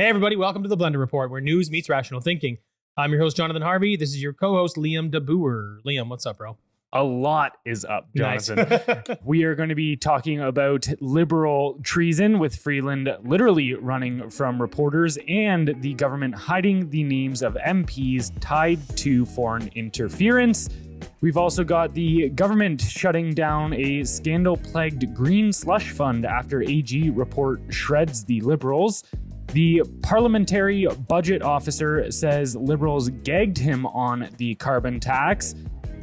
Hey, everybody, welcome to the Blendr Report, where news meets rational thinking. I'm your host, Jonathan Harvey. This is your co-host, Liam DeBoer. Liam, what's up, bro? A lot is up, Jonathan. Nice. We are going to be talking about liberal treason, with Freeland literally running from reporters and the government hiding the names of MPs tied to foreign interference. We've also got the government shutting down a scandal-plagued green slush fund after AG report shreds the Liberals. The parliamentary budget officer says Liberals gagged him on the carbon tax.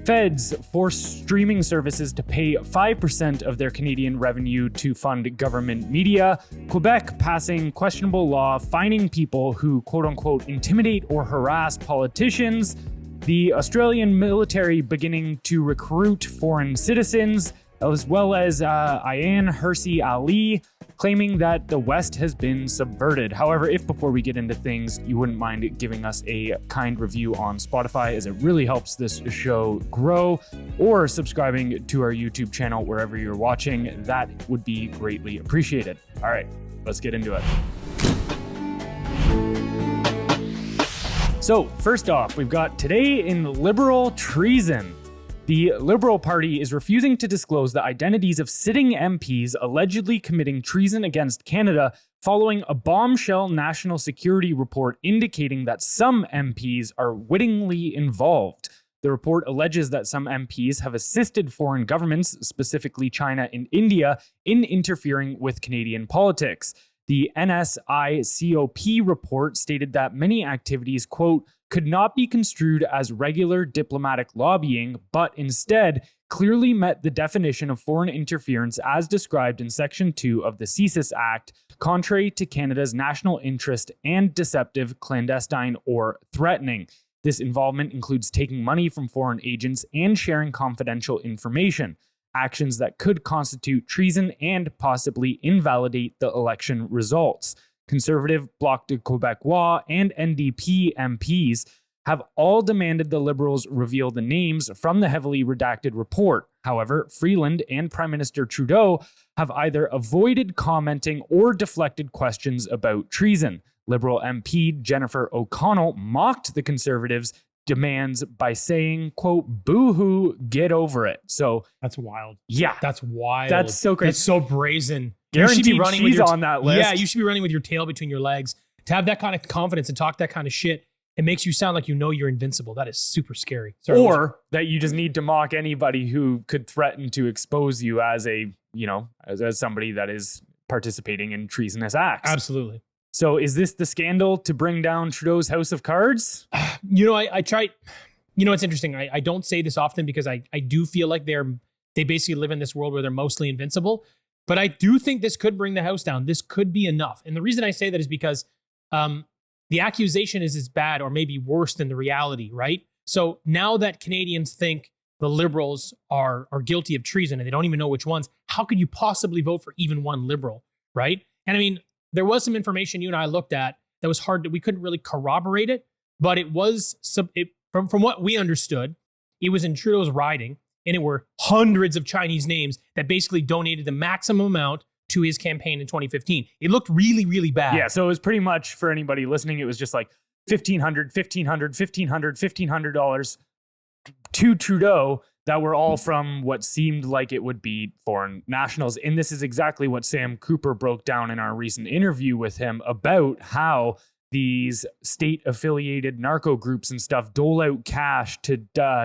Feds force streaming services to pay 5% of their Canadian revenue to fund government media. Quebec passing questionable law fining people who, quote-unquote, intimidate or harass politicians. The Australian military beginning to recruit foreign citizens, as well as Ayaan, Hirsi, Ali, claiming that the West has been subverted. However, if before we get into things, you wouldn't mind giving us a kind review on Spotify, as it really helps this show grow, or subscribing to our YouTube channel wherever you're watching, that would be greatly appreciated. All right, let's get into it. So first off, we've got today in liberal treason. The Liberal Party is refusing to disclose the identities of sitting MPs allegedly committing treason against Canada following a bombshell national security report indicating that some MPs are wittingly involved. The report alleges that some MPs have assisted foreign governments, specifically China and India, in interfering with Canadian politics. The NSICOP report stated that many activities, quote, could not be construed as regular diplomatic lobbying, but instead clearly met the definition of foreign interference as described in Section 2 of the CSIS Act, contrary to Canada's national interest and deceptive, clandestine, or threatening. This involvement includes taking money from foreign agents and sharing confidential information, actions that could constitute treason and possibly invalidate the election results. Conservative, Bloc de Québécois, and NDP MPs have all demanded the Liberals reveal the names from the heavily redacted report. However, Freeland and Prime Minister Trudeau have either avoided commenting or deflected questions about treason. Liberal MP Jennifer O'Connell mocked the Conservatives' demands by saying, quote, boo-hoo, get over it. So That's wild. yeah, That's wild. that's so great. That's so brazen. Guaranteed you should be running with she's your on that list. Yeah, you should be running with your tail between your legs. To have that kind of confidence and talk that kind of shit, it makes you sound like you know you're invincible. That is super scary. Sorry, Or that you just need to mock anybody who could threaten to expose you as a, you know, as somebody that is participating in treasonous acts. Absolutely. So is this the scandal to bring down Trudeau's House of Cards? You know, I try. You know, it's interesting. I don't say this often because I do feel like they basically live in this world where they're mostly invincible. But I do think this could bring the house down. This could be enough. And the reason I say that is because the accusation is as bad or maybe worse than the reality, right? So now that Canadians think the Liberals are guilty of treason and they don't even know which ones, how could you possibly vote for even one Liberal, right? And I mean, there was some information you and I looked at that was hard. We couldn't really corroborate it, but it was from what we understood, it was in Trudeau's riding. And it were hundreds of Chinese names that basically donated the maximum amount to his campaign in 2015. It looked really, really bad. Yeah, so it was pretty much, for anybody listening, it was just like $1,500 to Trudeau that were all from what seemed like it would be foreign nationals. And this is exactly what Sam Cooper broke down in our recent interview with him about how these state-affiliated narco groups and stuff dole out cash to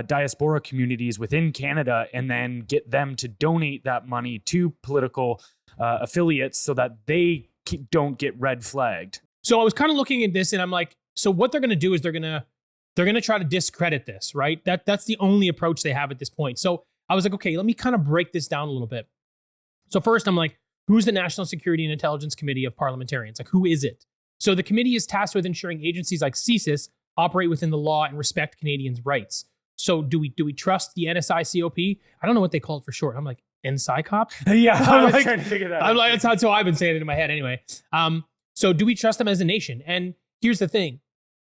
diaspora communities within Canada and then get them to donate that money to political affiliates so that they don't get red flagged. So I was kind of looking at this and I'm like, so what they're going to do is they're going to try to discredit this, right? That's the only approach they have at this point. So I was like, okay, let me kind of break this down a little bit. So first I'm like, who's the National Security and Intelligence Committee of Parliamentarians? Like, who is it? So the committee is tasked with ensuring agencies like CSIS operate within the law and respect Canadians' rights. So do we trust the NSICOP? I don't know what they call it for short. I'm like, NSICOP? Yeah, I'm was like, trying to figure that out. I'm like, that's how I've been saying it in my head anyway. So do we trust them as a nation? And here's the thing.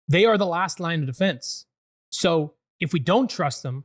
They are the last line of defense. So if we don't trust them,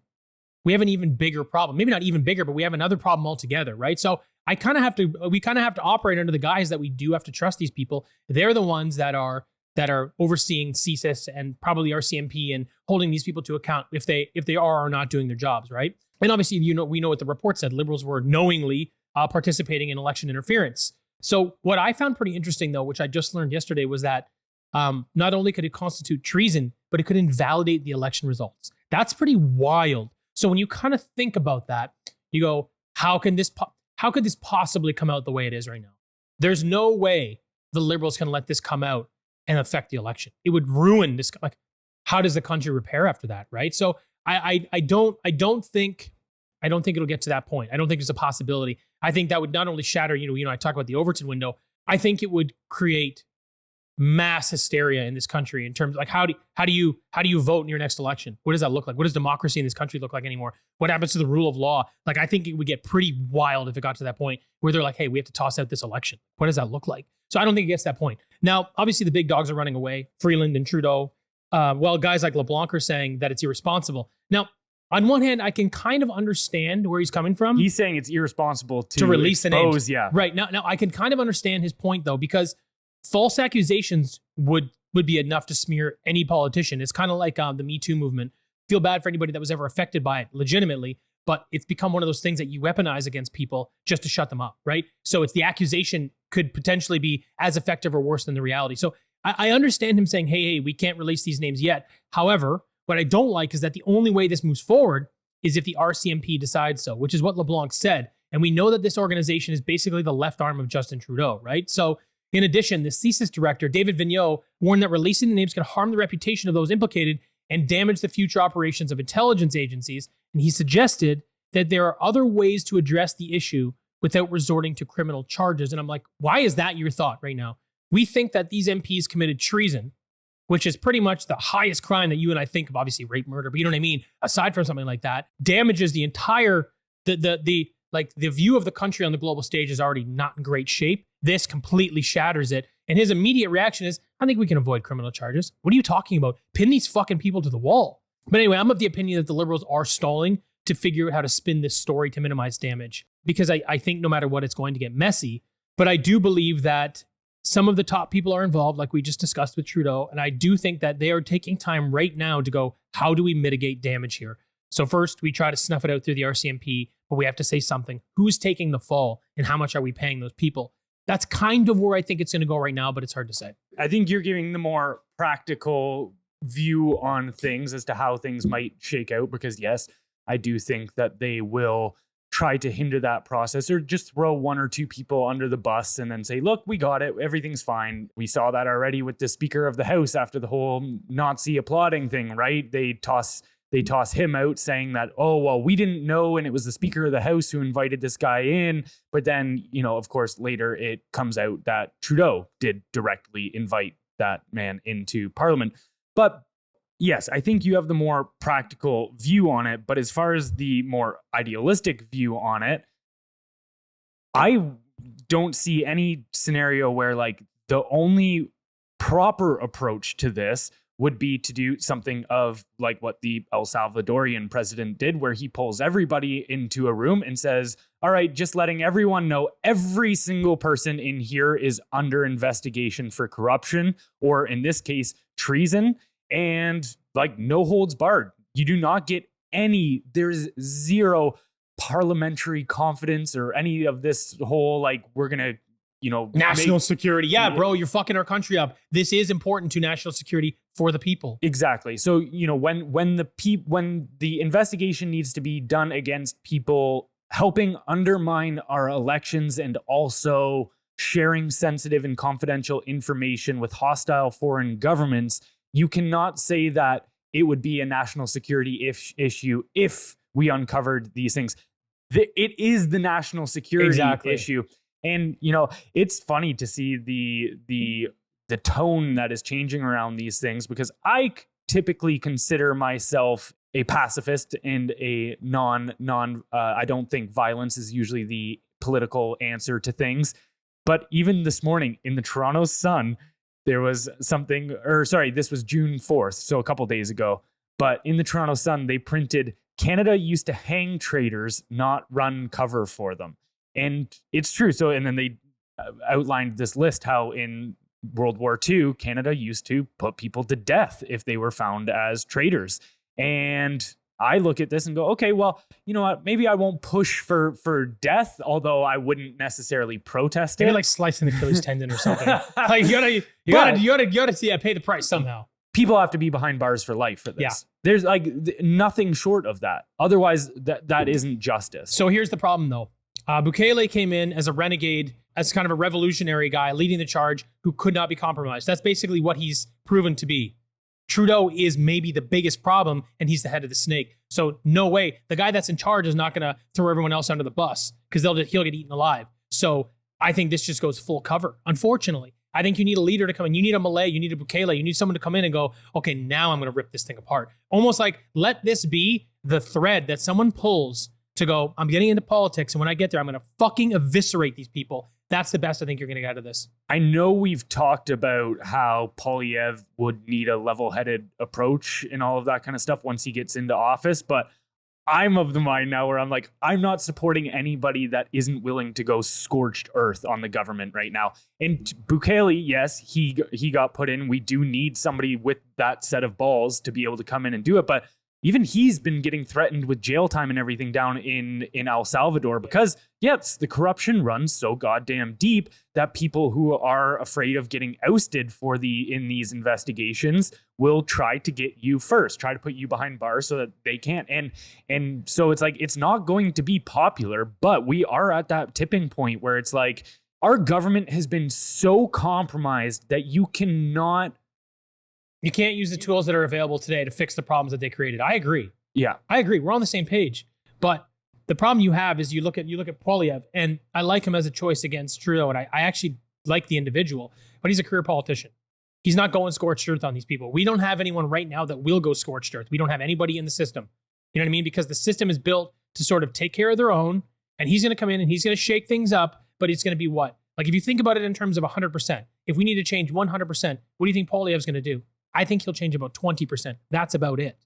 we have an even bigger problem. Maybe not even bigger, but we have another problem altogether, right? So we kind of have to operate under the guise that we do have to trust these people. They're the ones that are that are overseeing CSIS and probably RCMP and holding these people to account if they are or not doing their jobs, right? And obviously, we know what the report said. Liberals were knowingly participating in election interference. So what I found pretty interesting, though, which I just learned yesterday, was that not only could it constitute treason, but it could invalidate the election results. That's pretty wild. So when you kind of think about that, you go, how could this possibly come out the way it is right now? There's no way the Liberals can let this come out and affect the election. It would ruin this. Like, how does the country repair after that, right? So I don't think it'll get to that point. I don't think there's a possibility. I think that would not only shatter, I talk about the Overton window. I think it would create mass hysteria in this country in terms of like how do you vote in your next election? What does that look like? What does democracy in this country look like anymore? What happens to the rule of law? Like, I think it would get pretty wild if it got to that point where they're like, hey, we have to toss out this election. What does that look like? So I don't think it gets to that point. Now, obviously the big dogs are running away, Freeland and Trudeau. Well, guys like LeBlanc are saying that it's irresponsible. Now, on one hand, I can kind of understand where he's coming from. He's saying it's irresponsible to release expose, the names. Yeah. Right. Now I can kind of understand his point, though, because false accusations would be enough to smear any politician. It's kind of like the Me Too movement. Feel bad for anybody that was ever affected by it legitimately, but it's become one of those things that you weaponize against people just to shut them up, right? So it's the accusation could potentially be as effective or worse than the reality. So I understand him saying, hey, we can't release these names yet. However, what I don't like is that the only way this moves forward is if the RCMP decides so, which is what LeBlanc said. And we know that this organization is basically the left arm of Justin Trudeau, right? So in addition, the CSIS director, David Vigneault, warned that releasing the names could harm the reputation of those implicated and damage the future operations of intelligence agencies. And he suggested that there are other ways to address the issue without resorting to criminal charges. And I'm like, why is that your thought right now? We think that these MPs committed treason, which is pretty much the highest crime that you and I think of, obviously rape, murder, but you know what I mean? Aside from something like that, damages the entire, the view of the country on the global stage is already not in great shape. This completely shatters it. And his immediate reaction is, I think we can avoid criminal charges. What are you talking about? Pin these fucking people to the wall. But anyway, I'm of the opinion that the Liberals are stalling to figure out how to spin this story to minimize damage, because I think no matter what, it's going to get messy. But I do believe that some of the top people are involved, like we just discussed with Trudeau. And I do think that they are taking time right now to go, how do we mitigate damage here? So first, we try to snuff it out through the RCMP, but we have to say something. Who's taking the fall and how much are we paying those people? That's kind of where I think it's going to go right now, but it's hard to say. I think you're giving the more practical view on things as to how things might shake out, because yes, I do think that they will try to hinder that process or just throw one or two people under the bus and then say, look, we got it. Everything's fine. We saw that already with the Speaker of the House after the whole Nazi applauding thing, right? They toss him out saying that, oh, well, we didn't know. And it was the Speaker of the House who invited this guy in. But then, of course, later it comes out that Trudeau did directly invite that man into Parliament. But yes, I think you have the more practical view on it. But as far as the more idealistic view on it, I don't see any scenario where like the only proper approach to this would be to do something of like what the El Salvadorian president did, where he pulls everybody into a room and says, all right, just letting everyone know every single person in here is under investigation for corruption, or in this case, treason, and like no holds barred. You do not get there's zero parliamentary confidence or any of this whole, like, we're going to, national security. Yeah, bro, you're fucking our country up. This is important to national security for the people. Exactly. So, when the investigation needs to be done against people helping undermine our elections and also sharing sensitive and confidential information with hostile foreign governments, you cannot say that it would be a national security issue if we uncovered these things. It is the national security issue. And, it's funny to see the tone that is changing around these things, because I typically consider myself a pacifist and a I don't think violence is usually the political answer to things. But even this morning in the Toronto Sun, there was something, this was June 4th, so a couple days ago. But in the Toronto Sun, they printed, Canada used to hang traitors, not run cover for them. And it's true. So, and then they outlined this list, how in World War II, Canada used to put people to death if they were found as traitors. And I look at this and go, okay, well, you know what? Maybe I won't push for death, although I wouldn't necessarily protest it. Maybe like slicing the Achilles tendon or something. Like you gotta pay the price somehow. People have to be behind bars for life for this. Yeah. There's like nothing short of that. Otherwise, that isn't justice. So here's the problem, though. Bukele came in as a renegade, as kind of a revolutionary guy leading the charge who could not be compromised. That's basically what he's proven to be. Trudeau is maybe the biggest problem, and he's the head of the snake. So no way. The guy that's in charge is not going to throw everyone else under the bus because he'll get eaten alive. So I think this just goes full cover, unfortunately. I think you need a leader to come in. You need a Malay, you need a Bukele, you need someone to come in and go, okay, now I'm going to rip this thing apart. Almost like let this be the thread that someone pulls to go, I'm getting into politics, and when I get there, I'm going to fucking eviscerate these people. That's the best I think you're going to get out of this. I know we've talked about how Poilievre would need a level-headed approach and all of that kind of stuff once he gets into office, but I'm of the mind now where I'm like, I'm not supporting anybody that isn't willing to go scorched earth on the government right now. And Bukele, yes, he got put in. We do need somebody with that set of balls to be able to come in and do it. But even he's been getting threatened with jail time and everything down in El Salvador because, yes, the corruption runs so goddamn deep that people who are afraid of getting ousted in these investigations will try to get you first, try to put you behind bars so that they can't. And so it's like, it's not going to be popular, but we are at that tipping point where it's like, our government has been so compromised that you can't use the tools that are available today to fix the problems that they created. I agree. Yeah. I agree. We're on the same page. But the problem you have is you look at Poilievre, and I like him as a choice against Trudeau, and I actually like the individual, but he's a career politician. He's not going scorched earth on these people. We don't have anyone right now that will go scorched earth. We don't have anybody in the system. You know what I mean? Because the system is built to sort of take care of their own, and he's going to come in and he's going to shake things up, but it's going to be what? Like if you think about it in terms of 100%, if we need to change 100%, what do you think Poilievre's going to do? I think he'll change about 20%. That's about it.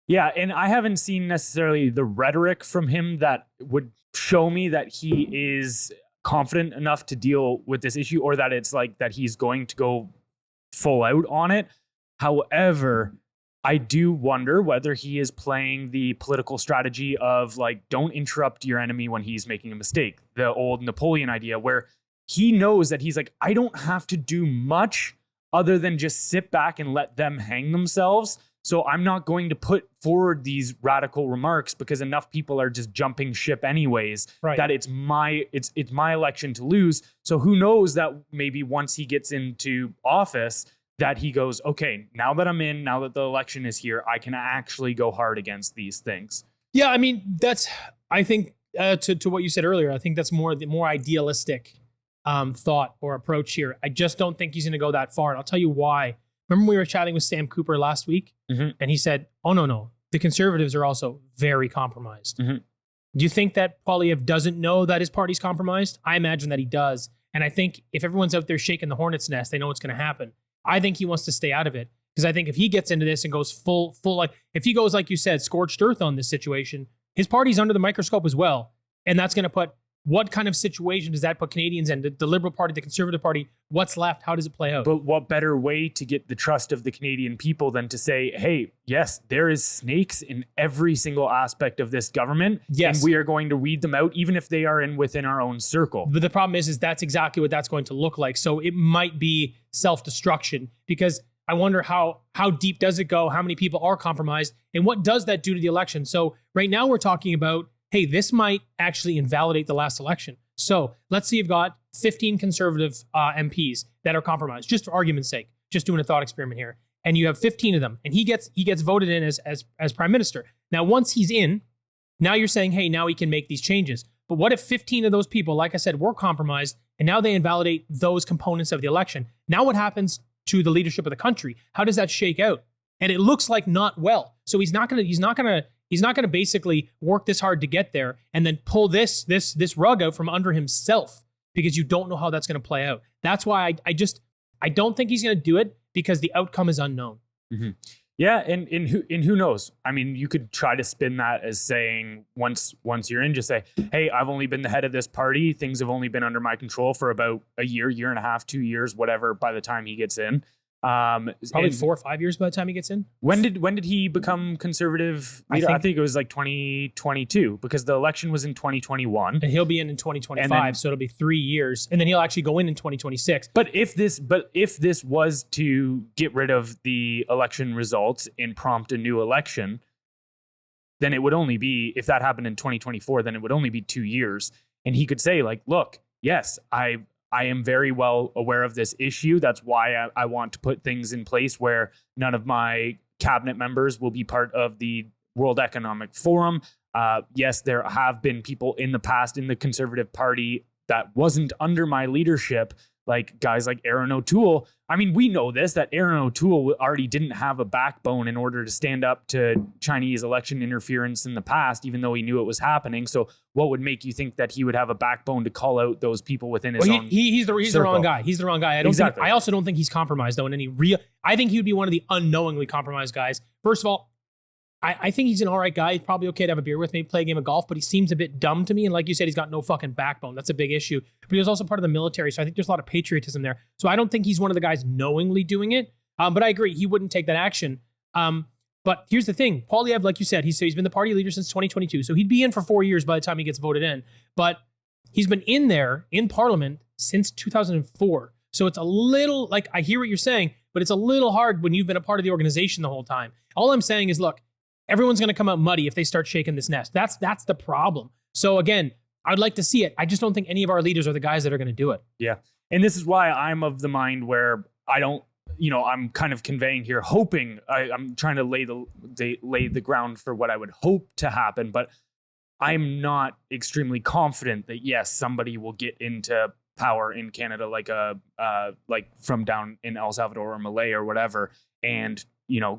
Yeah, and I haven't seen necessarily the rhetoric from him that would show me that he is confident enough to deal with this issue or that it's like that he's going to go full out on it. However, I do wonder whether he is playing the political strategy of like, don't interrupt your enemy when he's making a mistake. The old Napoleon idea where he knows that he's like, I don't have to do much other than just sit back and let them hang themselves. So I'm not going to put forward these radical remarks because enough people are just jumping ship anyways, right, that it's my election to lose. So who knows that maybe once he gets into office that he goes, okay, now that I'm in, now that the election is here, I can actually go hard against these things. Yeah, I mean, I think to what you said earlier, I think that's the more idealistic thought or approach here. I just don't think he's going to go that far. And I'll tell you why. Remember we were chatting with Sam Cooper last week, and he said, oh, no, the Conservatives are also very compromised. Mm-hmm. Do you think that Poilievre doesn't know that his party's compromised? I imagine that he does. And I think if everyone's out there shaking the hornet's nest, they know what's going to happen. I think he wants to stay out of it because I think if he gets into this and goes full, like if he goes, like you said, scorched earth on this situation, his party's under the microscope as well. And that's going to put, what kind of situation does that put Canadians in? The Liberal Party, the Conservative Party, what's left? How does it play out? But what better way to get the trust of the Canadian people than to say, hey, yes, there is snakes in every single aspect of this government. Yes. And we are going to weed them out, even if they are within our own circle. But the problem is that's exactly what that's going to look like. So it might be self-destruction because I wonder how deep does it go? How many people are compromised? And what does that do to the election? So right now we're talking about, hey, this might actually invalidate the last election. So let's say you've got 15 Conservative MPs that are compromised, just for argument's sake, just doing a thought experiment here. And you have 15 of them, and he gets voted in as Prime Minister. Now, once he's in, now you're saying, hey, now he can make these changes. But what if 15 of those people, like I said, were compromised, and now they invalidate those components of the election? Now what happens to the leadership of the country? How does that shake out? And it looks like not well. So he's not going to basically work this hard to get there and then pull this rug out from under himself because you don't know how that's going to play out. That's why I don't think he's going to do it because the outcome is unknown. Mm-hmm. Yeah, and who knows? I mean, you could try to spin that as saying once you're in, just say, hey, I've only been the head of this party. Things have only been under my control for about a year and a half, 2 years, whatever, by the time he gets in. Probably 4 or 5 years by the time he gets in. When did he become conservative? I think it was like 2022, because the election was in 2021, and he'll be in 2025, so it'll be 3 years, and then he'll actually go in 2026. But if this was to get rid of the election results and prompt a new election, then it would only be, if that happened in 2024, then it would only be 2 years, and he could say like, look, yes, I am very well aware of this issue. That's why I want to put things in place where none of my cabinet members will be part of the World Economic Forum. Yes, there have been people in the past in the Conservative Party that wasn't under my leadership, like guys like Aaron O'Toole. I mean, we know this, that Aaron O'Toole already didn't have a backbone in order to stand up to Chinese election interference in the past, even though he knew it was happening. So what would make you think that he would have a backbone to call out those people within his own he's the wrong guy. He's the wrong guy. I also don't think he's compromised, though, in any real... I think he would be one of the unknowingly compromised guys. First of all, I think he's an all right guy. He's probably okay to have a beer with me, play a game of golf, but he seems a bit dumb to me. And like you said, he's got no fucking backbone. That's a big issue. But he was also part of the military, so I think there's a lot of patriotism there. So I don't think he's one of the guys knowingly doing it. But I agree, he wouldn't take that action. But here's the thing. Poilievre, like you said, he's been the party leader since 2022. So he'd be in for 4 years by the time he gets voted in. But he's been in there in Parliament since 2004. So it's a little, like, I hear what you're saying, but it's a little hard when you've been a part of the organization the whole time. All I'm saying is, look, everyone's going to come out muddy if they start shaking this nest. That's the problem. So again, I'd like to see it. I just don't think any of our leaders are the guys that are going to do it. Yeah. And this is why I'm of the mind where I don't, I'm kind of conveying here, hoping, I'm trying to lay the ground for what I would hope to happen, but I'm not extremely confident that, yes, somebody will get into power in Canada, like from down in El Salvador or Malay or whatever, and,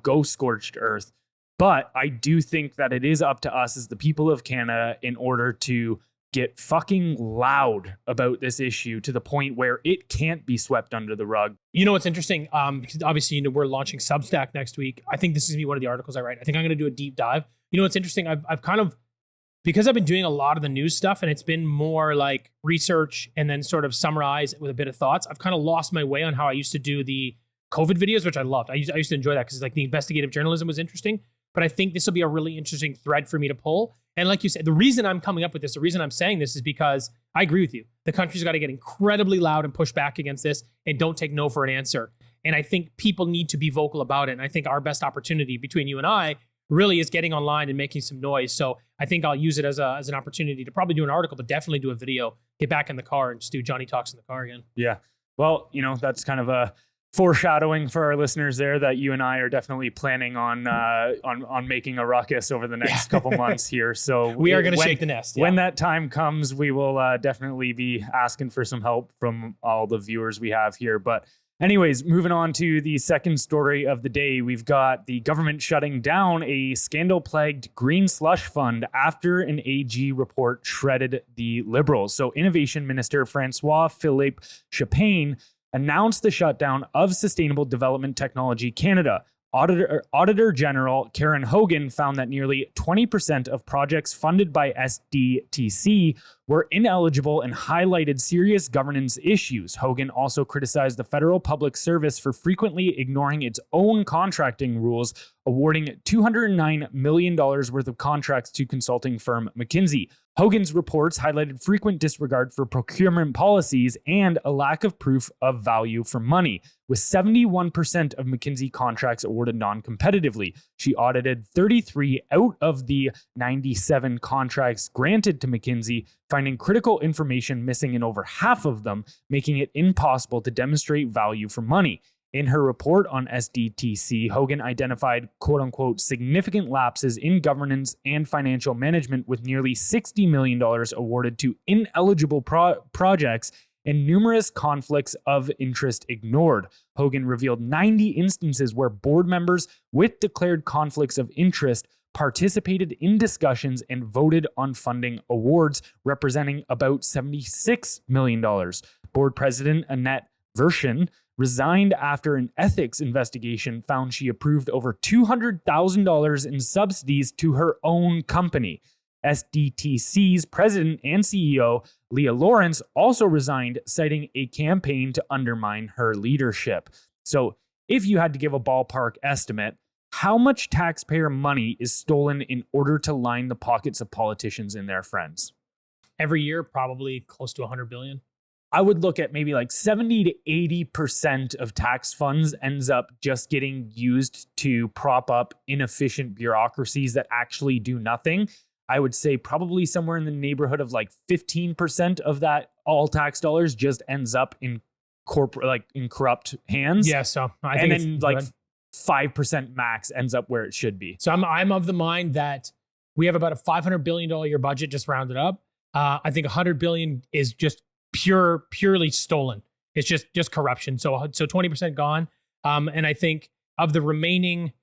go scorched earth. But I do think that it is up to us as the people of Canada in order to get fucking loud about this issue to the point where it can't be swept under the rug. You know what's interesting? Because obviously, we're launching Substack next week. I think this is going to be one of the articles I write. I think I'm going to do a deep dive. You know what's interesting? I've kind of, because I've been doing a lot of the news stuff and it's been more like research and then sort of summarize with a bit of thoughts, I've kind of lost my way on how I used to do the COVID videos, which I loved. I used to enjoy that because like the investigative journalism was interesting. But I think this will be a really interesting thread for me to pull. And like you said, the reason I'm coming up with this, the reason I'm saying this is because I agree with you. The country's got to get incredibly loud and push back against this and don't take no for an answer. And I think people need to be vocal about it. And I think our best opportunity between you and I really is getting online and making some noise. So I think I'll use it as an opportunity to probably do an article, but definitely do a video, get back in the car and just do Johnny Talks in the car again. Yeah. Well, that's kind of a foreshadowing for our listeners there that you and I are definitely planning on making a ruckus over the next couple months here. So we are going to shake the nest. When that time comes, we will definitely be asking for some help from all the viewers we have here. But anyways, moving on to the second story of the day, we've got the government shutting down a scandal-plagued green slush fund after an AG report shredded the Liberals. So Innovation Minister François-Philippe Champagne announced the shutdown of Sustainable Development Technology Canada. Auditor General Karen Hogan found that nearly 20% of projects funded by SDTC were ineligible and highlighted serious governance issues. Hogan also criticized the Federal Public Service for frequently ignoring its own contracting rules, awarding $209 million worth of contracts to consulting firm McKinsey. Hogan's reports highlighted frequent disregard for procurement policies and a lack of proof of value for money, with 71% of McKinsey contracts awarded non-competitively. She audited 33 out of the 97 contracts granted to McKinsey, finding critical information missing in over half of them, making it impossible to demonstrate value for money. In her report on SDTC, Hogan identified quote-unquote significant lapses in governance and financial management, with nearly $60 million awarded to ineligible projects and numerous conflicts of interest ignored. Hogan revealed 90 instances where board members with declared conflicts of interest participated in discussions and voted on funding awards representing about $76 million. Board President Annette Verschen resigned after an ethics investigation found she approved over $200,000 in subsidies to her own company. SDTC's president and CEO, Leah Lawrence, also resigned, citing a campaign to undermine her leadership. So if you had to give a ballpark estimate, how much taxpayer money is stolen in order to line the pockets of politicians and their friends? Every year, probably close to 100 billion. I would look at maybe like 70 to 80% of tax funds ends up just getting used to prop up inefficient bureaucracies that actually do nothing. I would say probably somewhere in the neighborhood of like 15% of that all tax dollars just ends up in corporate, like in corrupt hands. Yeah, so I think and then like 5% max ends up where it should be. So I'm of the mind that we have about a $500 billion a year budget, just rounded up. I think 100 billion is just purely stolen. It's just corruption. So 20% gone. And I think of the remaining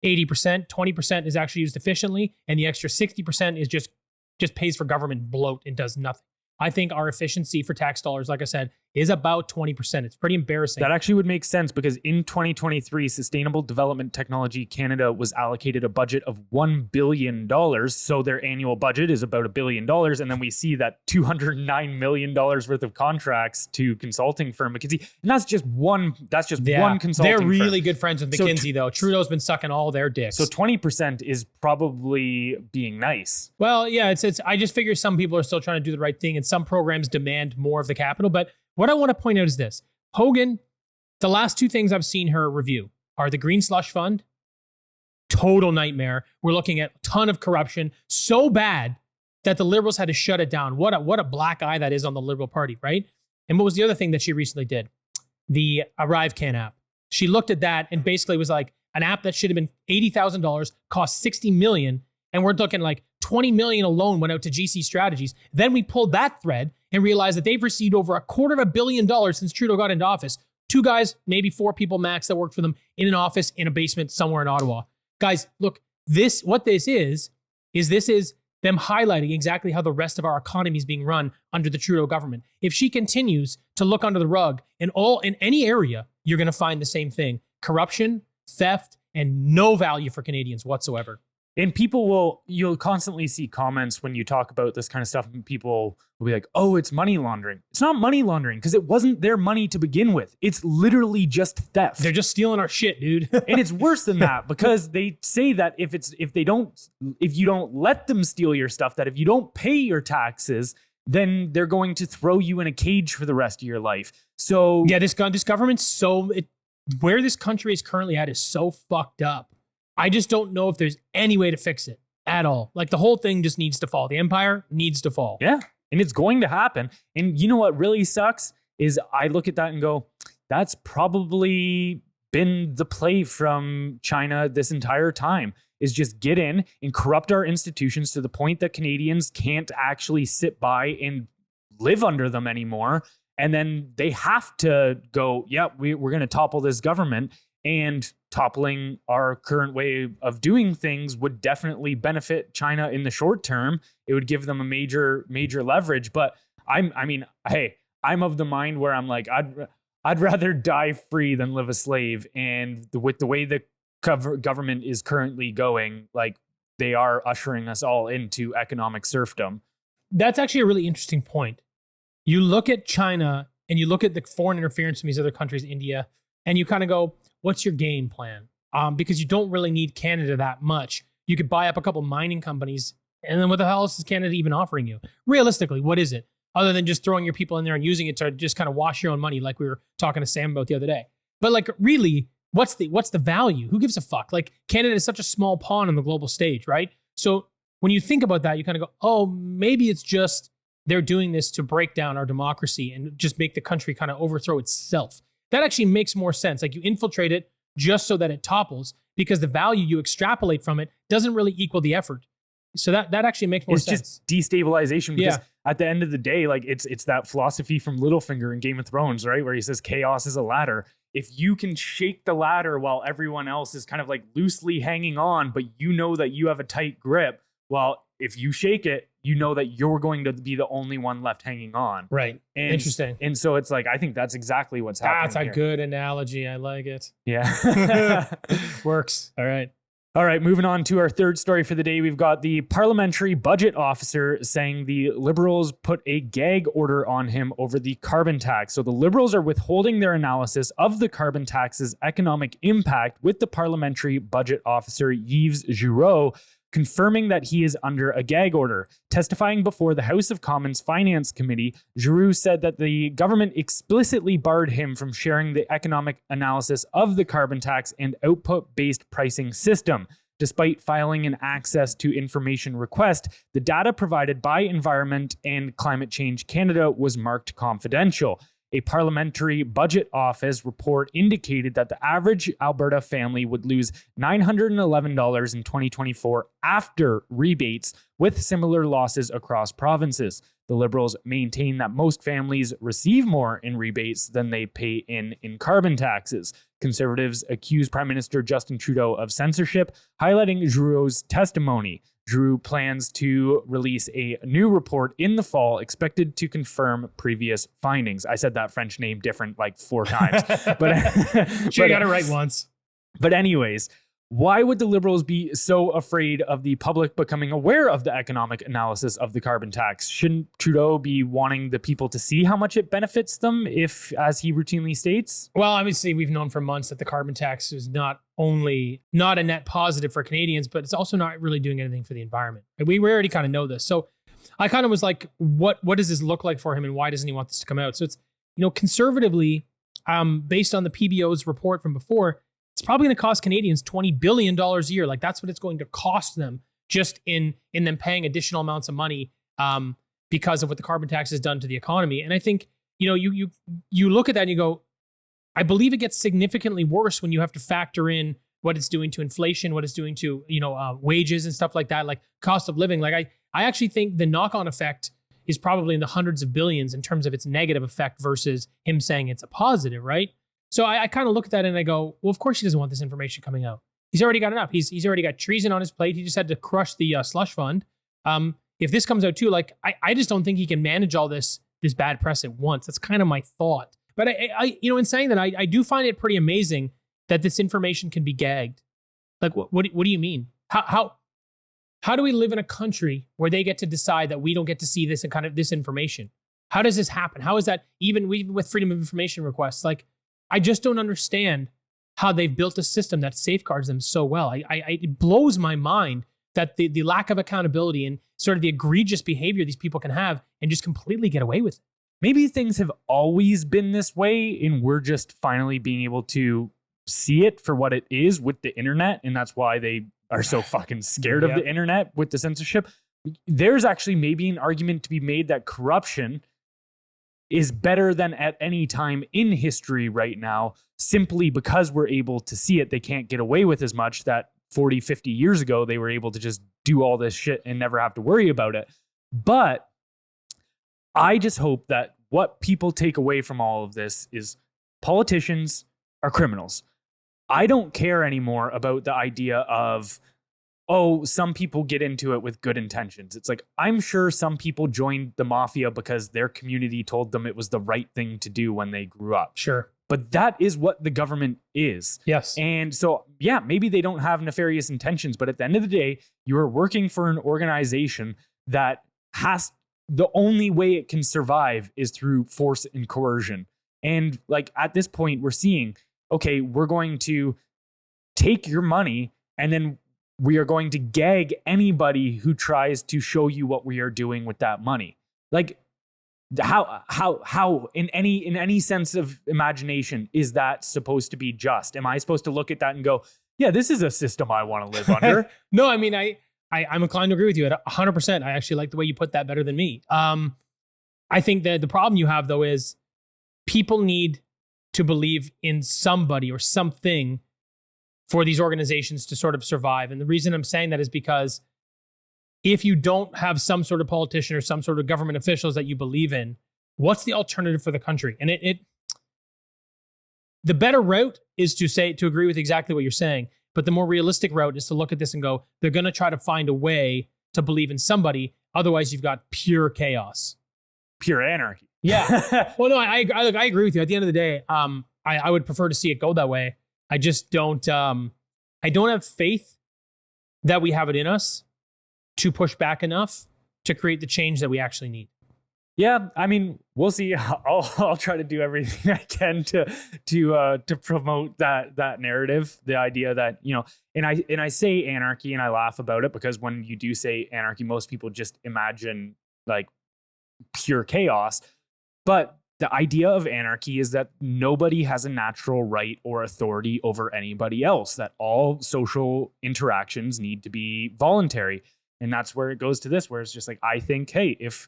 80%, 20% is actually used efficiently, and the extra 60% is just pays for government bloat and does nothing. I think our efficiency for tax dollars, like I said, is about 20%. It's pretty embarrassing. That actually would make sense because in 2023, Sustainable Development Technology Canada was allocated a budget of $1 billion. So their annual budget is about $1 billion. And then we see that $209 million worth of contracts to consulting firm McKinsey. And that's just one consulting They're firm. really good friends with McKinsey, though. Trudeau's been sucking all their dicks. So 20% is probably being nice. Well, yeah, it's. I just figure some people are still trying to do the right thing, and some programs demand more of the capital. But what I want to point out is this. Hogan, the last two things I've seen her review are the Green Slush Fund, total nightmare. We're looking at a ton of corruption, so bad that the Liberals had to shut it down. What a black eye that is on the Liberal Party, right? And what was the other thing that she recently did? The ArriveCan app. She looked at that and basically was like, an app that should have been $80,000 cost $60 million, and we're looking like $20 million alone went out to GC Strategies. Then we pulled that thread and realized that they've received over $250 million since Trudeau got into office. 2 guys, maybe 4 people max that work for them in an office in a basement somewhere in Ottawa. Guys, look, what this is them highlighting exactly how the rest of our economy is being run under the Trudeau government. If she continues to look under the rug in any area, you're going to find the same thing: corruption, theft, and no value for Canadians whatsoever. And you'll constantly see comments when you talk about this kind of stuff, and people will be like, oh, it's money laundering. It's not money laundering because it wasn't their money to begin with. It's literally just theft. They're just stealing our shit, dude. And it's worse than that because they say that if you don't let them steal your stuff, that if you don't pay your taxes, then they're going to throw you in a cage for the rest of your life. So yeah, this government's where this country is currently at is so fucked up. I just don't know if there's any way to fix it at all. Like, the whole thing just needs to fall. The empire needs to fall. Yeah, and it's going to happen. And you know what really sucks is I look at that and go, that's probably been the play from China this entire time, is just get in and corrupt our institutions to the point that Canadians can't actually sit by and live under them anymore. And then they have to go, yeah, we're going to topple this government. And toppling our current way of doing things would definitely benefit China in the short term. It would give them a major leverage. But I'm of the mind where I'm like, I'd rather die free than live a slave. And with the way the government is currently going, like, they are ushering us all into economic serfdom. That's actually a really interesting point. You look at China and you look at the foreign interference from these other countries, India, and you kind of go, what's your game plan? Because you don't really need Canada that much. You could buy up a couple mining companies, and then what the hell else is Canada even offering you? Realistically, what is it? Other than just throwing your people in there and using it to just kind of wash your own money, like we were talking to Sam about the other day. But like, really, what's the value? Who gives a fuck? Like, Canada is such a small pawn on the global stage, right? So when you think about that, you kind of go, oh, maybe it's just they're doing this to break down our democracy and just make the country kind of overthrow itself. That actually makes more sense. Like, you infiltrate it just so that it topples, because the value you extrapolate from it doesn't really equal the effort. So that actually makes more sense. It's just destabilization, because at the end of the day, like, it's that philosophy from Littlefinger in Game of Thrones, right? Where he says chaos is a ladder. If you can shake the ladder while everyone else is kind of like loosely hanging on, but you know that you have a tight grip, well, if you shake it, you know that you're going to be the only one left hanging on. Right. And, Interesting. And so it's like, I think that's exactly what's happening. That's a here. good analogy. I like it. Yeah. Works. All right. All right, moving on to our third story for the day. We've got the parliamentary budget officer saying the Liberals put a gag order on him over the carbon tax. So the Liberals are withholding their analysis of the carbon tax's economic impact, with the parliamentary budget officer Yves Giroux confirming that he is under a gag order. Testifying before the House of Commons Finance Committee, Giroux said that the government explicitly barred him from sharing the economic analysis of the carbon tax and output-based pricing system. Despite filing an access to information request, the data provided by Environment and Climate Change Canada was marked confidential. A parliamentary budget office report indicated that the average Alberta family would lose $911 in 2024 after rebates, with similar losses across provinces. The Liberals maintain that most families receive more in rebates than they pay in carbon taxes. Conservatives accuse Prime Minister Justin Trudeau of censorship, highlighting Giroux's testimony. Giroux plans to release a new report in the fall, expected to confirm previous findings. I said that French name different like 4 times. But Sure, you got it right once. But anyways, why would the Liberals be so afraid of the public becoming aware of the economic analysis of the carbon tax? Shouldn't Trudeau be wanting the people to see how much it benefits them, if, as he routinely states? Well, obviously, we've known for months that the carbon tax is not only not a net positive for Canadians, but it's also not really doing anything for the environment. We already kind of know this. So I kind of was like, what does this look like for him, and why doesn't he want this to come out? So it's, conservatively, based on the PBO's report from before, it's probably going to cost Canadians $20 billion a year. Like, that's what it's going to cost them just in them paying additional amounts of money because of what the carbon tax has done to the economy. And I think, you look at that and you go, I believe it gets significantly worse when you have to factor in what it's doing to inflation, what it's doing to, wages and stuff like that, like cost of living. Like I actually think the knock-on effect is probably in the hundreds of billions in terms of its negative effect versus him saying it's a positive, right? So I kind of look at that and I go, well, of course he doesn't want this information coming out. He's already got enough. He's already got treason on his plate. He just had to crush the slush fund. If this comes out too, like I just don't think he can manage all this bad press at once. That's kind of my thought. But I in saying that, I do find it pretty amazing that this information can be gagged. Like, what do you mean? How do we live in a country where they get to decide that we don't get to see this and kind of this information? How does this happen? How is that even with freedom of information requests? Like, I just don't understand how they've built a system that safeguards them so well. It blows my mind that the lack of accountability and sort of the egregious behavior these people can have and just completely get away with it. Maybe things have always been this way, and we're just finally being able to see it for what it is with the internet, and that's why they are so fucking scared of the internet with the censorship. There's actually maybe an argument to be made that corruption is better than at any time in history right now, simply because we're able to see it. They can't get away with as much that 40, 50 years ago, they were able to just do all this shit and never have to worry about it. But I just hope that what people take away from all of this is politicians are criminals. I don't care anymore about the idea of, some people get into it with good intentions. It's like, I'm sure some people joined the mafia because their community told them it was the right thing to do when they grew up. Sure. But that is what the government is. Yes. And so, maybe they don't have nefarious intentions, but at the end of the day, you are working for an organization that has, the only way it can survive is through force and coercion. And like at this point, we're seeing, okay, we're going to take your money and then we are going to gag anybody who tries to show you what we are doing with that money. Like, how in any sense of imagination is that supposed to be just? Am I supposed to look at that and go, yeah, this is a system I want to live under? No, I mean, I'm inclined to agree with you at 100%. I actually like the way you put that better than me. I think that the problem you have, though, is people need to believe in somebody or something for these organizations to sort of survive. And the reason I'm saying that is because if you don't have some sort of politician or some sort of government officials that you believe in, what's the alternative for the country? And the better route is to agree with exactly what you're saying. But the more realistic route is to look at this and go, they're going to try to find a way to believe in somebody. Otherwise, you've got pure chaos. Pure anarchy. Yeah. Well, no, I agree with you. At the end of the day, I would prefer to see it go that way. I just don't. I don't have faith that we have it in us to push back enough to create the change that we actually need. Yeah, I mean, we'll see. I'll try to do everything I can to promote that narrative, the idea that, you know, and I say anarchy and I laugh about it because when you do say anarchy, most people just imagine like pure chaos. But the idea of anarchy is that nobody has a natural right or authority over anybody else, that all social interactions need to be voluntary. And that's where it goes to this, where it's just like, I think, hey, if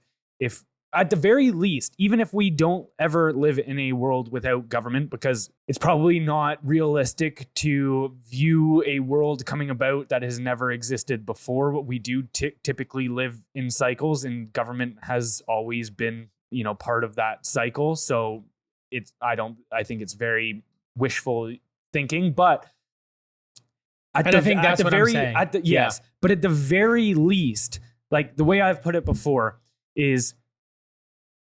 at the very least, even if we don't ever live in a world without government, because it's probably not realistic to view a world coming about that has never existed before. We do typically live in cycles, and government has always been, you know, part of that cycle. So I think it's very wishful thinking, but I think that's what I'm saying. Yes, but at the very least, like the way I've put it before is,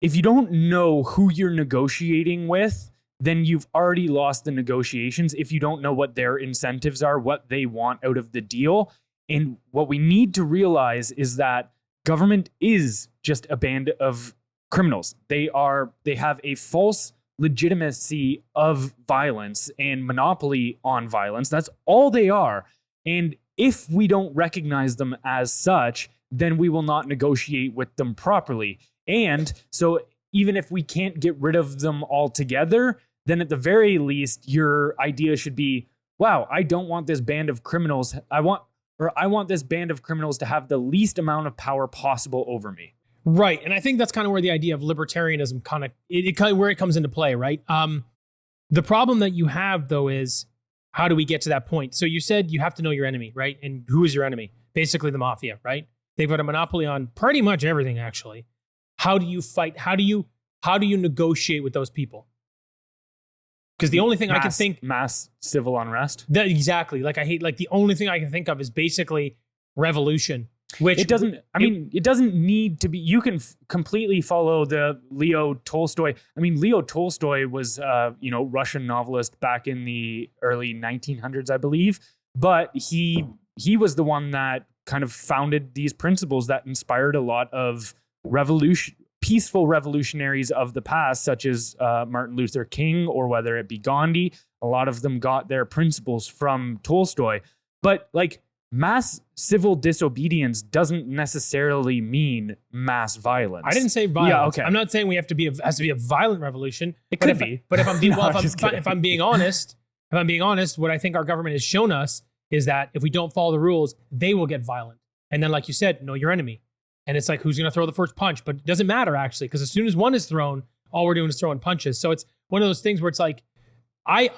if you don't know who you're negotiating with, then you've already lost the negotiations. If you don't know what their incentives are, what they want out of the deal. And what we need to realize is that government is just a band of criminals. They have a false legitimacy of violence and monopoly on violence. That's all they are. And if we don't recognize them as such, then we will not negotiate with them properly. And so even if we can't get rid of them altogether, then at the very least, your idea should be, wow, I don't want this band of criminals. I want this band of criminals to have the least amount of power possible over me. Right. And I think that's kind of where the idea of libertarianism where it comes into play, right? The problem that you have, though, is how do we get to that point? So you said you have to know your enemy, right? And who is your enemy? Basically the mafia, right? They've got a monopoly on pretty much everything, actually. How do you fight? How do you negotiate with those people? Because the only thing I can think... Mass civil unrest? Exactly. Like, the only thing I can think of is basically revolution. Which it doesn't need to be. You can completely follow the Leo Tolstoy. I mean, Leo Tolstoy was, Russian novelist back in the early 1900s, I believe. But he was the one that kind of founded these principles that inspired a lot of peaceful revolutionaries of the past, such as Martin Luther King, or whether it be Gandhi. A lot of them got their principles from Tolstoy. But like, mass civil disobedience doesn't necessarily mean mass violence. I didn't say violence. Yeah, okay. I'm not saying has to be a violent revolution. It could be. But if I'm being if I'm being honest, what I think our government has shown us is that if we don't follow the rules, they will get violent. And then, like you said, know your enemy. And it's like, who's going to throw the first punch? But it doesn't matter, actually, because as soon as one is thrown, all we're doing is throwing punches. So it's one of those things where it's like, I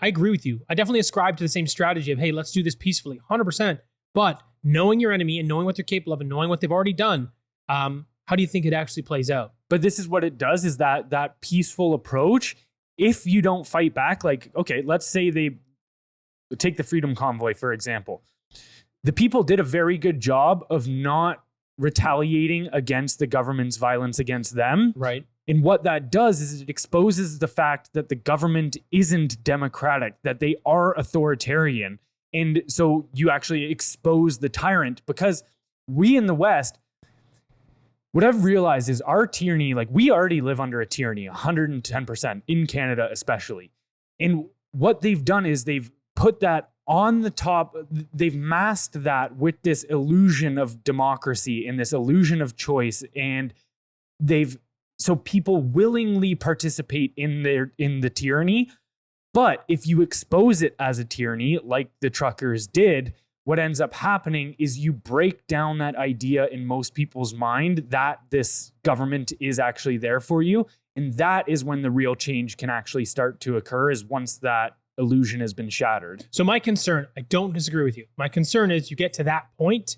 agree with you. I definitely ascribe to the same strategy of, hey, let's do this peacefully, 100%. But knowing your enemy and knowing what they're capable of and knowing what they've already done, how do you think it actually plays out? But this is what it does, is that peaceful approach. If you don't fight back, like, okay, let's say they take the Freedom Convoy, for example. The people did a very good job of not retaliating against the government's violence against them. Right. And what that does is it exposes the fact that the government isn't democratic, that they are authoritarian. And so you actually expose the tyrant, because we in the West, what I've realized is our tyranny, like, we already live under a tyranny 110% in Canada, especially. And what they've done is they've put that on the top, they've masked that with this illusion of democracy and this illusion of choice. And so people willingly participate in the tyranny. But if you expose it as a tyranny, like the truckers did, what ends up happening is you break down that idea in most people's mind that this government is actually there for you. And that is when the real change can actually start to occur, is once that illusion has been shattered. So my concern, I don't disagree with you. My concern is you get to that point,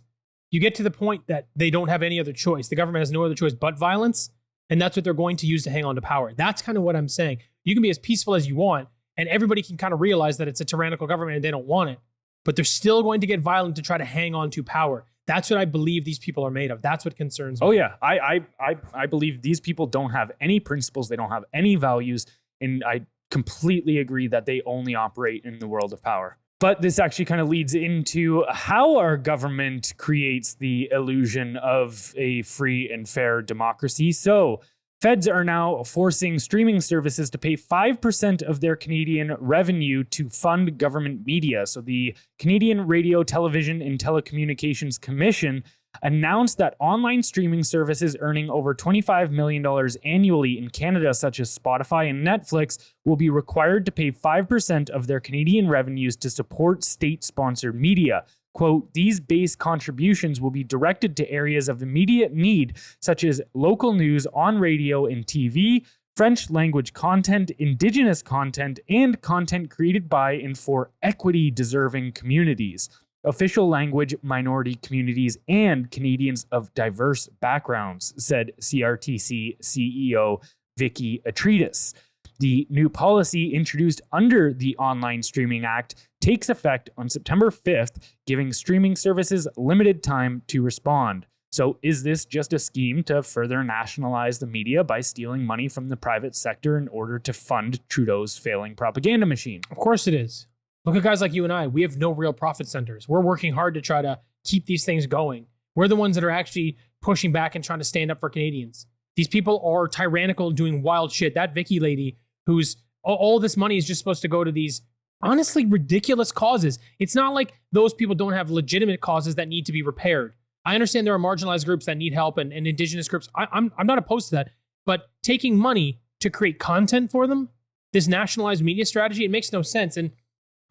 you get to the point that they don't have any other choice. The government has no other choice but violence. And that's what they're going to use to hang on to power. That's kind of what I'm saying. You can be as peaceful as you want, and everybody can kind of realize that it's a tyrannical government and they don't want it. But they're still going to get violent to try to hang on to power. That's what I believe these people are made of. That's what concerns me. Oh yeah, I believe these people don't have any principles. They don't have any values, and I completely agree that they only operate in the world of power. But this actually kind of leads into how our government creates the illusion of a free and fair democracy. So feds are now forcing streaming services to pay 5% of their Canadian revenue to fund government media. So the Canadian Radio, Television and Telecommunications Commission announced that online streaming services earning over $25 million annually in Canada, such as Spotify and Netflix, will be required to pay 5% of their Canadian revenues to support state-sponsored media. Quote, these base contributions will be directed to areas of immediate need, such as local news on radio and TV, French language content, Indigenous content, and content created by and for equity-deserving communities, official language minority communities, and Canadians of diverse backgrounds, said CRTC CEO Vicky Atreides. The new policy introduced under the Online Streaming Act takes effect on September 5th, giving streaming services limited time to respond. So is this just a scheme to further nationalize the media by stealing money from the private sector in order to fund Trudeau's failing propaganda machine? Of course it is. Look at guys like you and I. We have no real profit centers. We're working hard to try to keep these things going. We're the ones that are actually pushing back and trying to stand up for Canadians. These people are tyrannical, doing wild shit. That Vicky lady, who's all this money is just supposed to go to these honestly ridiculous causes. It's not like those people don't have legitimate causes that need to be repaired. I understand there are marginalized groups that need help and Indigenous groups. I'm not opposed to that. But taking money to create content for them, this nationalized media strategy, it makes no sense. And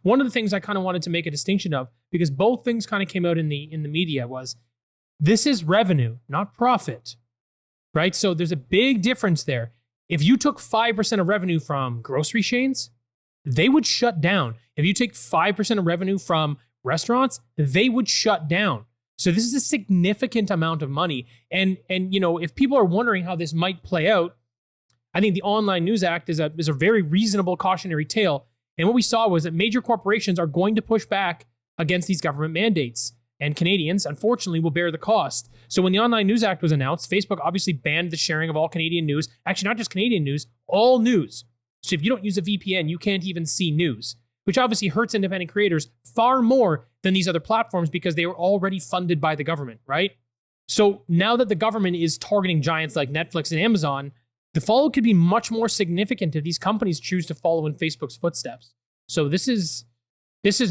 one of the things I kind of wanted to make a distinction of, because both things kind of came out in the media, was this is revenue, not profit, right? So there's a big difference there. If you took 5% of revenue from grocery chains, they would shut down. If you take 5% of revenue from restaurants, they would shut down. So this is a significant amount of money. And you know, if people are wondering how this might play out, I think the Online News Act is a very reasonable cautionary tale. And what we saw was that major corporations are going to push back against these government mandates. And Canadians, unfortunately, will bear the cost. So when the Online News Act was announced, Facebook obviously banned the sharing of all Canadian news. Actually, not just Canadian news, all news. So if you don't use a VPN, you can't even see news, which obviously hurts independent creators far more than these other platforms because they were already funded by the government, right? So now that the government is targeting giants like Netflix and Amazon, the fallout could be much more significant if these companies choose to follow in Facebook's footsteps. So this is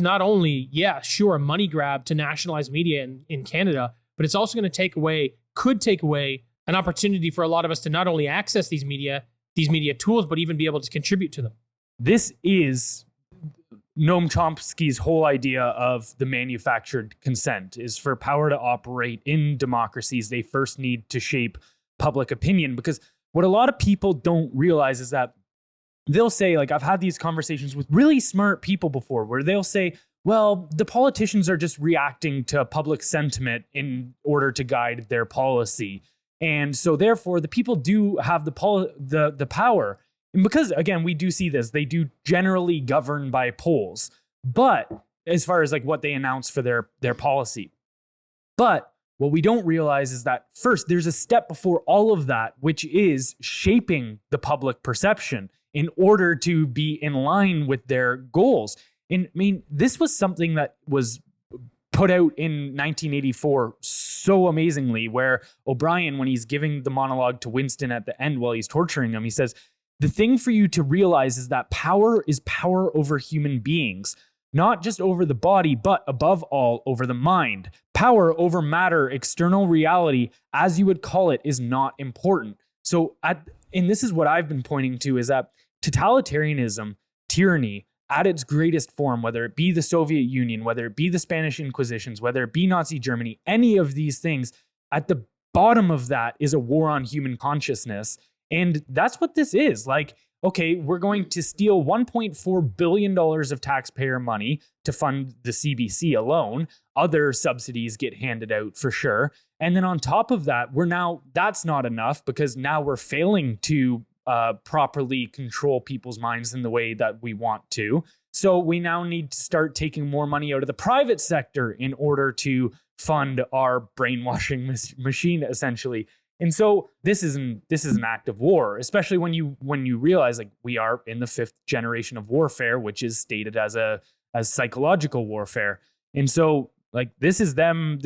not only, yeah, sure, a money grab to nationalize media in Canada, but it's also going to could take away an opportunity for a lot of us to not only access these media tools, but even be able to contribute to them. This is Noam Chomsky's whole idea of the manufactured consent, is for power to operate in democracies, they first need to shape public opinion. Because what a lot of people don't realize is that they'll say, like, I've had these conversations with really smart people before where they'll say, well, the politicians are just reacting to public sentiment in order to guide their policy. And so therefore the people do have the power. And because, again, we do see this, they do generally govern by polls, but as far as like what they announce for their policy. But what we don't realize is that first, there's a step before all of that, which is shaping the public perception in order to be in line with their goals. And I mean, this was something that was put out in 1984 so amazingly, where O'Brien, when he's giving the monologue to Winston at the end while he's torturing him, he says, the thing for you to realize is that power is power over human beings, not just over the body, but above all over the mind. Power over matter, external reality, as you would call it, is not important. So, and this is what I've been pointing to, is that totalitarianism, tyranny, at its greatest form, whether it be the Soviet Union, whether it be the Spanish Inquisitions, whether it be Nazi Germany, any of these things, at the bottom of that is a war on human consciousness. And that's what this is. Like, okay, we're going to steal $1.4 billion of taxpayer money to fund the CBC alone. Other subsidies get handed out for sure. And then on top of that, that's not enough, because now we're failing to properly control people's minds in the way that we want to. So we now need to start taking more money out of the private sector in order to fund our brainwashing machine, essentially. And so this is an act of war, especially when you realize like we are in the 5th generation of warfare, which is stated as psychological warfare. And so like this is them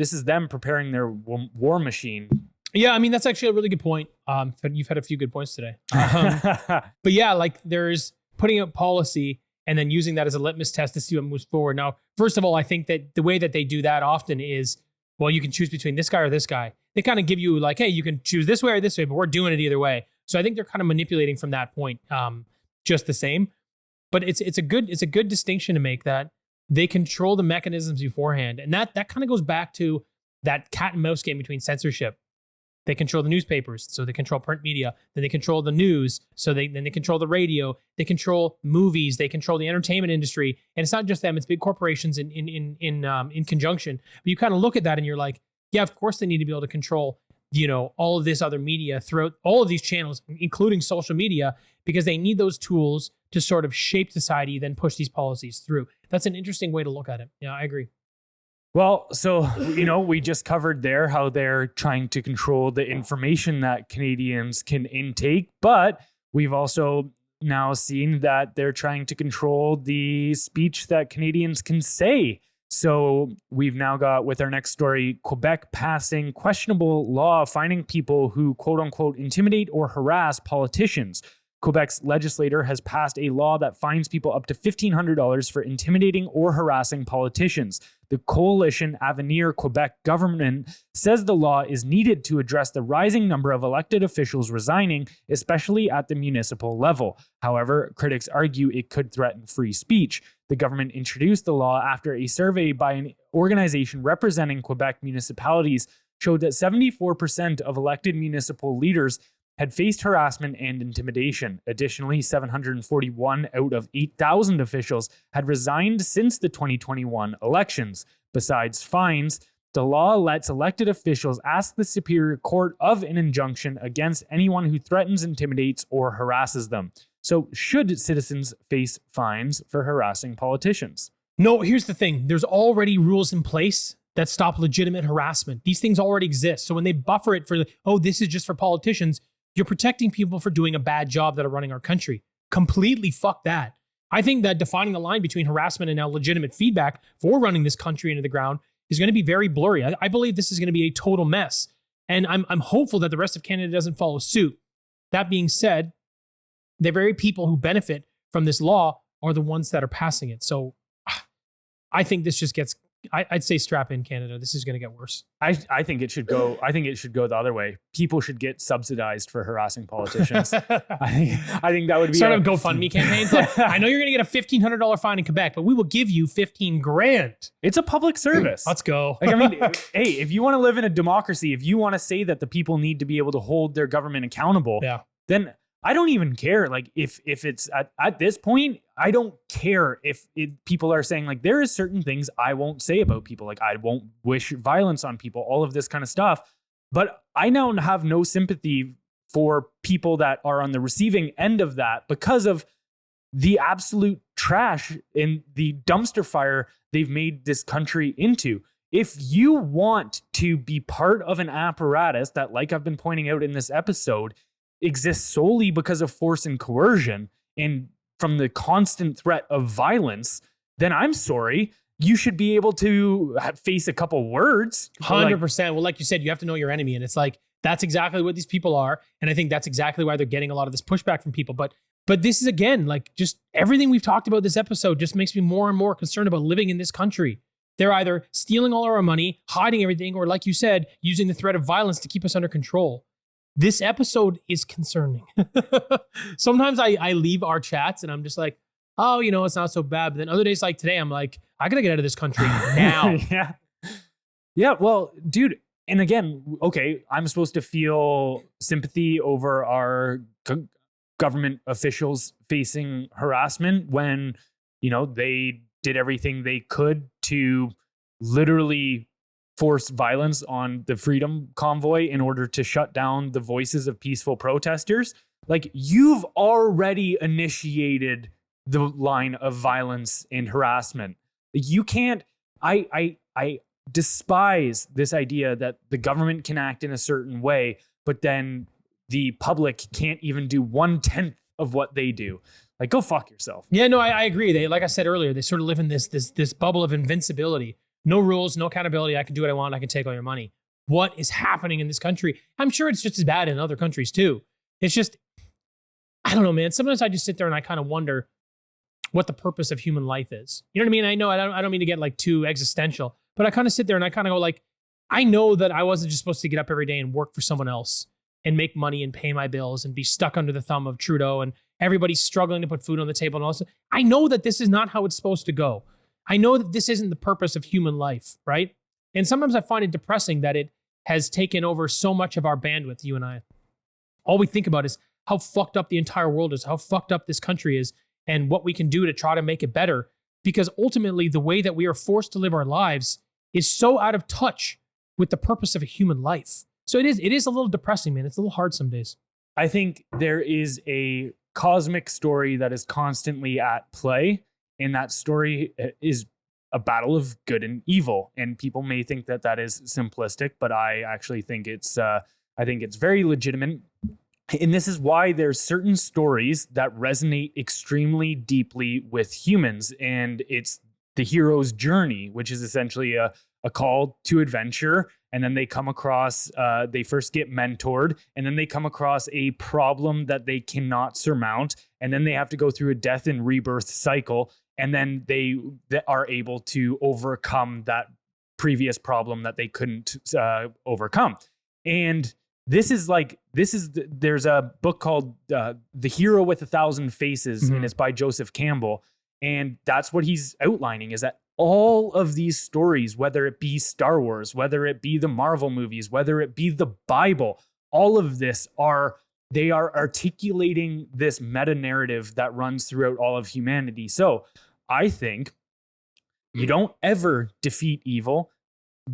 preparing their war machine. Yeah, I mean that's actually a really good point. You've had a few good points today. But yeah, like there's putting out policy and then using that as a litmus test to see what moves forward. Now, first of all, I think that the way that they do that often is, well, you can choose between this guy or this guy. They kind of give you like, hey, you can choose this way or this way, but we're doing it either way. So I think they're kind of manipulating from that point, just the same. But it's a good distinction to make that they control the mechanisms beforehand, and that kind of goes back to that cat and mouse game between censorship. They control the newspapers, so they control print media. Then they control the news, so they control the radio. They control movies. They control the entertainment industry, and it's not just them; it's big corporations in conjunction. But you kind of look at that, and you're like, yeah, of course they need to be able to control, all of this other media throughout all of these channels, including social media, because they need those tools to sort of shape society, then push these policies through. That's an interesting way to look at it. Yeah, I agree. Well, so, we just covered there how they're trying to control the information that Canadians can intake, but we've also now seen that they're trying to control the speech that Canadians can say. So we've now got, with our next story, Quebec passing questionable law finding people who, quote unquote, intimidate or harass politicians. Quebec's legislator has passed a law that fines people up to $1,500 for intimidating or harassing politicians. The Coalition Avenir Quebec government says the law is needed to address the rising number of elected officials resigning, especially at the municipal level. However, critics argue it could threaten free speech. The government introduced the law after a survey by an organization representing Quebec municipalities showed that 74% of elected municipal leaders had faced harassment and intimidation. Additionally, 741 out of 8,000 officials had resigned since the 2021 elections. Besides fines, the law lets elected officials ask the Superior Court of an injunction against anyone who threatens, intimidates, or harasses them. So, should citizens face fines for harassing politicians? No, here's the thing. There's already rules in place that stop legitimate harassment. These things already exist. So when they buffer it for, this is just for politicians, you're protecting people for doing a bad job that are running our country. Completely fuck that. I think that defining the line between harassment and now legitimate feedback for running this country into the ground is going to be very blurry. I believe this is going to be a total mess. And I'm hopeful that the rest of Canada doesn't follow suit. That being said, the very people who benefit from this law are the ones that are passing it. So I think this just gets, I'd say strap in, Canada. This is going to get worse. I think it should go. I think it should go the other way. People should get subsidized for harassing politicians. I think that would be sort of GoFundMe campaigns. Like, I know you're going to get a $1,500 fine in Quebec, but we will give you $15,000. It's a public service. Let's go. Like, I mean, hey, if you want to live in a democracy, if you want to say that the people need to be able to hold their government accountable, then I don't even care. Like if it's at this point, I don't care if people are saying like, there is certain things I won't say about people. Like I won't wish violence on people, all of this kind of stuff. But I now have no sympathy for people that are on the receiving end of that because of the absolute trash and the dumpster fire they've made this country into. If you want to be part of an apparatus that, like I've been pointing out in this episode, exists solely because of force and coercion and from the constant threat of violence, then I'm sorry, you should be able to face a couple words. 100%. Well, like you said, you have to know your enemy. And it's like, that's exactly what these people are. And I think that's exactly why they're getting a lot of this pushback from people. But this is, again, like just everything we've talked about this episode just makes me more and more concerned about living in this country. They're either stealing all our money, hiding everything, or like you said, using the threat of violence to keep us under control. This episode is concerning. Sometimes I leave our chats and I'm just like, oh, it's not so bad. But then other days like today, I'm like, I got to get out of this country now. Yeah. Well, dude. And again, okay, I'm supposed to feel sympathy over our government officials facing harassment when, they did everything they could to literally force violence on the Freedom Convoy in order to shut down the voices of peaceful protesters. Like, you've already initiated the line of violence and harassment. You can't, I despise this idea that the government can act in a certain way, but then the public can't even do 1/10 of what they do. Like, go fuck yourself. Yeah, no, I agree. They, like I said earlier, they sort of live in this bubble of invincibility. No rules, no accountability. I can do what I want. I can take all your money. What is happening in this country? I'm sure it's just as bad in other countries too. It's just, I don't know, man. Sometimes I just sit there and I kind of wonder what the purpose of human life is. You know what I mean? I know I don't mean to get like too existential, but I kind of sit there and I kind of go like, I know that I wasn't just supposed to get up every day and work for someone else and make money and pay my bills and be stuck under the thumb of Trudeau and everybody's struggling to put food on the table and all this. I know that this is not how it's supposed to go. I know that this isn't the purpose of human life, right? And sometimes I find it depressing that it has taken over so much of our bandwidth, you and I. All we think about is how fucked up the entire world is, how fucked up this country is, and what we can do to try to make it better. Because ultimately, the way that we are forced to live our lives is so out of touch with the purpose of a human life. So it is a little depressing, man. It's a little hard some days. I think there is a cosmic story that is constantly at play, and that story is a battle of good and evil. And people may think that that is simplistic, but I actually think it's very legitimate. And this is why there's certain stories that resonate extremely deeply with humans, and it's the hero's journey, which is essentially a call to adventure. And then they come across, they first get mentored, and then they come across a problem that they cannot surmount. And then they have to go through a death and rebirth cycle. And then they are able to overcome that previous problem that they couldn't overcome. And there's a book called The Hero with 1,000 Faces, and it's by Joseph Campbell. And that's what he's outlining, is that all of these stories, whether it be Star Wars, whether it be the Marvel movies, whether it be the Bible, all of this they are articulating this meta narrative that runs throughout all of humanity. So I think you don't ever defeat evil.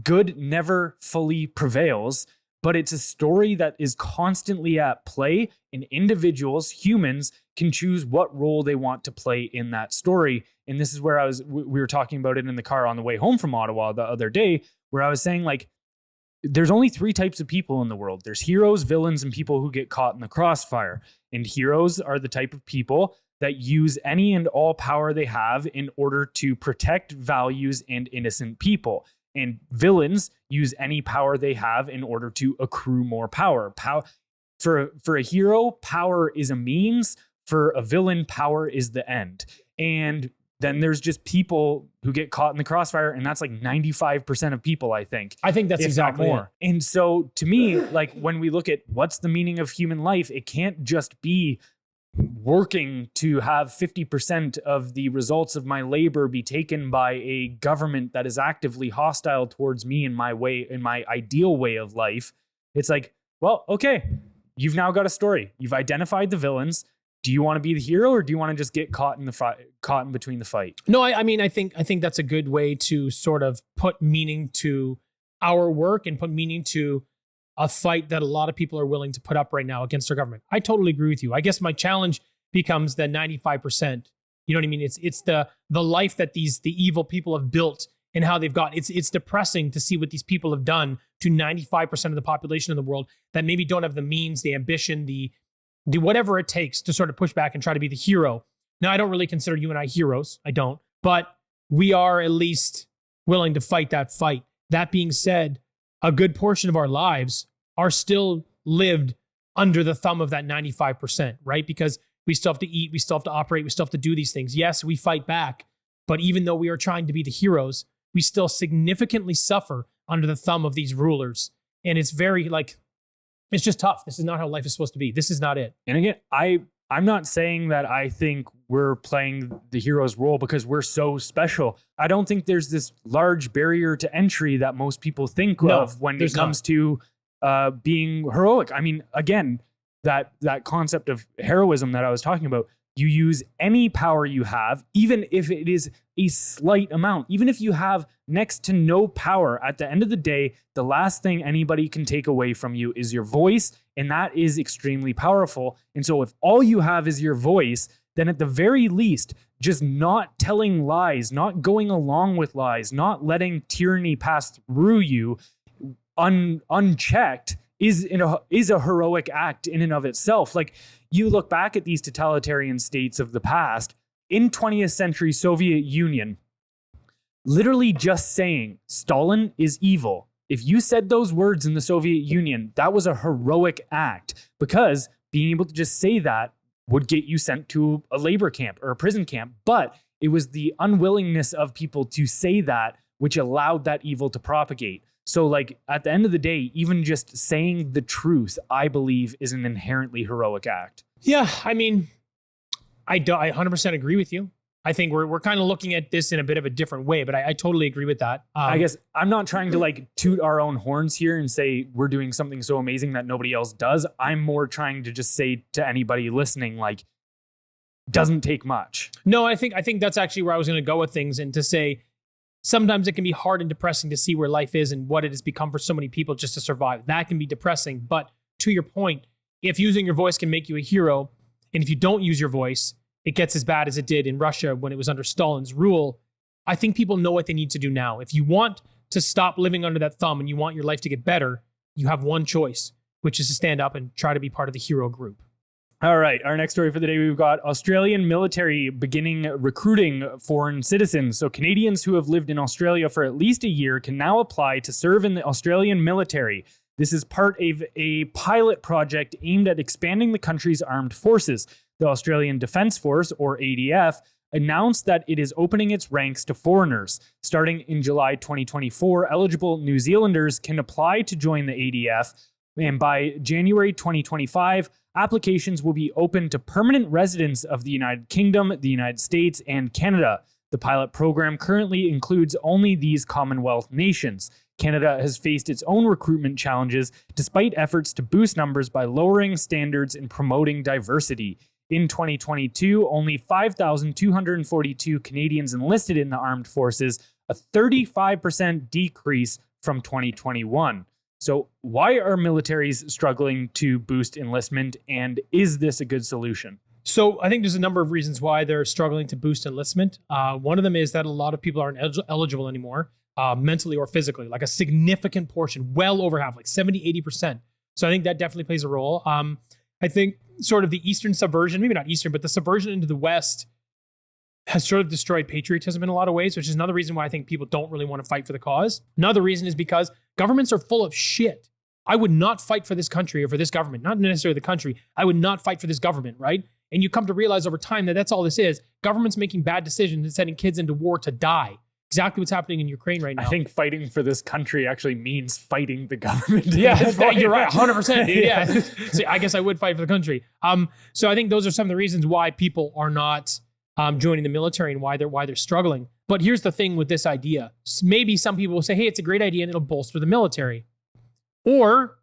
Good never fully prevails, but it's a story that is constantly at play, and individuals, humans, can choose what role they want to play in that story. And this is where we were talking about it in the car on the way home from Ottawa the other day, where I was saying, like, there's only 3 types of people in the world. There's heroes, villains, and people who get caught in the crossfire. And heroes are the type of people that use any and all power they have in order to protect values and innocent people. And villains use any power they have in order to accrue more power. For a hero, power is a means. For a villain, power is the end. And then there's just people who get caught in the crossfire, and that's like 95% of people, I think. I think that's exactly more. And so to me, like, when we look at what's the meaning of human life, it can't just be working to have 50% of the results of my labor be taken by a government that is actively hostile towards me in my ideal way of life. It's like, well, okay, you've now got a story. You've identified the villains. Do you want to be the hero, or do you want to just get caught in between the fight? No, I mean, I think that's a good way to sort of put meaning to our work and put meaning to a fight that a lot of people are willing to put up right now against our government. I totally agree with you. I guess my challenge becomes the 95%. You know what I mean? It's the life that the evil people have built and how they've got. It's depressing to see what these people have done to 95% of the population of the world that maybe don't have the means, the ambition, the whatever it takes to sort of push back and try to be the hero. Now, I don't really consider you and I heroes. I don't. But we are at least willing to fight that fight. That being said, a good portion of our lives are still lived under the thumb of that 95%, right? Because we still have to eat, we still have to operate, we still have to do these things. Yes, we fight back, but even though we are trying to be the heroes, we still significantly suffer under the thumb of these rulers. And it's very it's just tough. This is not how life is supposed to be. This is not it. And again, I'm not saying that I think we're playing the hero's role because we're so special. I don't think there's this large barrier to entry that most people think of when it comes to being heroic. I mean, again, that concept of heroism that I was talking about, you use any power you have, even if it is a slight amount, even if you have next to no power. At the end of the day, the last thing anybody can take away from you is your voice, and that is extremely powerful. And so if all you have is your voice, then at the very least, just not telling lies, not going along with lies, not letting tyranny pass through you unchecked is a heroic act in and of itself. Like, you look back at these totalitarian states of the past, in 20th century Soviet Union, literally just saying Stalin is evil. If you said those words in the Soviet Union, that was a heroic act, because being able to just say that would get you sent to a labor camp or a prison camp. But it was the unwillingness of people to say that which allowed that evil to propagate. So, like, at the end of the day, even just saying the truth, I believe, is an inherently heroic act. Yeah, I mean, I 100% agree with you. I think we're kind of looking at this in a bit of a different way, but I totally agree with that. I guess I'm not trying to like toot our own horns here and say we're doing something so amazing that nobody else does. I'm more trying to just say to anybody listening, like, doesn't take much. No, I think that's actually where I was going to go with things, and to say sometimes it can be hard and depressing to see where life is and what it has become for so many people just to survive. That can be depressing. But to your point, if using your voice can make you a hero, and if you don't use your voice, it gets as bad as it did in Russia when it was under Stalin's rule. I think people know what they need to do now. If you want to stop living under that thumb and you want your life to get better, you have one choice, which is to stand up and try to be part of the hero group. All right, our next story for the day, we've got Australian military beginning recruiting foreign citizens. So Canadians who have lived in Australia for at least a year can now apply to serve in the Australian military. This is part of a pilot project aimed at expanding the country's armed forces. The Australian Defence Force, or ADF, announced that it is opening its ranks to foreigners. Starting in July 2024, eligible New Zealanders can apply to join the ADF, and by January 2025, applications will be open to permanent residents of the United Kingdom, the United States, and Canada. The pilot program currently includes only these Commonwealth nations. Canada has faced its own recruitment challenges, despite efforts to boost numbers by lowering standards and promoting diversity. In 2022, only 5,242 Canadians enlisted in the armed forces, a 35% decrease from 2021. So why are militaries struggling to boost enlistment, and is this a good solution? So I think there's a number of reasons why they're struggling to boost enlistment. One of them is that a lot of people aren't eligible anymore, mentally or physically, like a significant portion, well over half, like 70, 80%. So I think that definitely plays a role. I think sort of the Eastern subversion, maybe not Eastern, but the subversion into the West has sort of destroyed patriotism in a lot of ways, which is another reason why I think people don't really want to fight for the cause. Another reason is because governments are full of shit. I would not fight for this country or for this government, not necessarily the country. I would not fight for this government, right? And you come to realize over time that that's all this is. Governments making bad decisions and sending kids into war to die. Exactly what's happening in Ukraine right now. I think fighting for this country actually means fighting the government. Yeah, you're right, 100%, dude. Yeah, so I guess I would fight for the country. So I think those are some of the reasons why people are not joining the military and why they're struggling. But here's the thing with this idea: maybe some people will say, "Hey, it's a great idea and it'll bolster the military," or,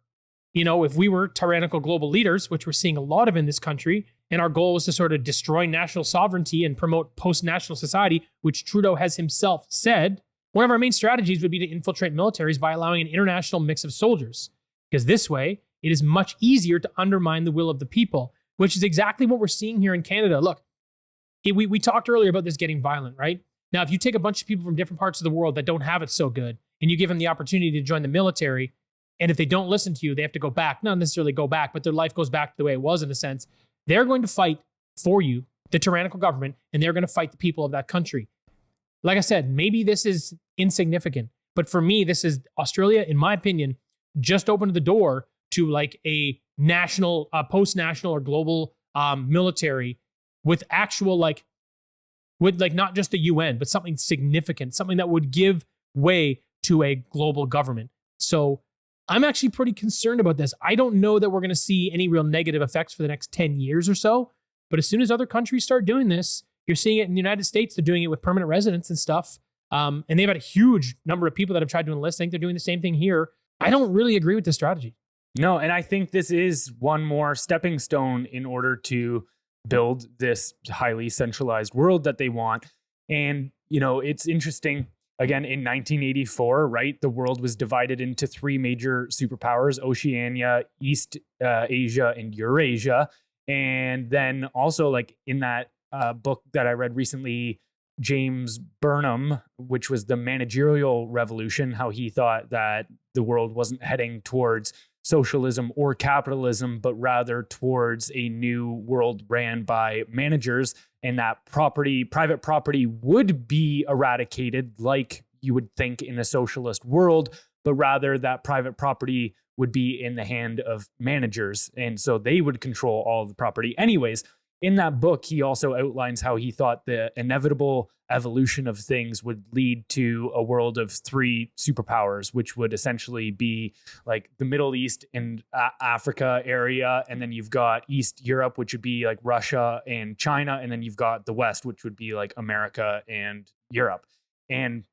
you know, if we were tyrannical global leaders, which we're seeing a lot of in this country, and our goal was to sort of destroy national sovereignty and promote post-national society, which Trudeau has himself said, one of our main strategies would be to infiltrate militaries by allowing an international mix of soldiers. Because this way, it is much easier to undermine the will of the people, which is exactly what we're seeing here in Canada. Look, we talked earlier about this getting violent, right? Now, if you take a bunch of people from different parts of the world that don't have it so good, and you give them the opportunity to join the military, and if they don't listen to you, they have to go back. Not necessarily go back, but their life goes back to the way it was in a sense. They're going to fight for you, the tyrannical government, and they're going to fight the people of that country. Like I said, maybe this is insignificant, but for me, this is Australia, in my opinion, just opened the door to like a national, post-national or global military with actual with not just the UN, but something significant, something that would give way to a global government. So I'm actually pretty concerned about this. I don't know that we're going to see any real negative effects for the next 10 years or so. But as soon as other countries start doing this, you're seeing it in the United States. They're doing it with permanent residents and stuff. And they've had a huge number of people that have tried to enlist. I think they're doing the same thing here. I don't really agree with this strategy. No, and I think this is one more stepping stone in order to build this highly centralized world that they want. And, you know, it's interesting. Again, in 1984, right, the world was divided into three major superpowers: Oceania, East Asia, and Eurasia. And then also, like, in that book that I read recently, James Burnham, which was the managerial revolution, how he thought that the world wasn't heading towards socialism or capitalism, but rather towards a new world ran by managers, and that private property would be eradicated like you would think in a socialist world, but rather that private property would be in the hand of managers. And so they would control all of the property. Anyways, in that book, he also outlines how he thought the inevitable evolution of things would lead to a world of three superpowers, which would essentially be like the Middle East and Africa area. And then you've got East Europe, which would be like Russia and China. And then you've got the West, which would be like America and Europe. And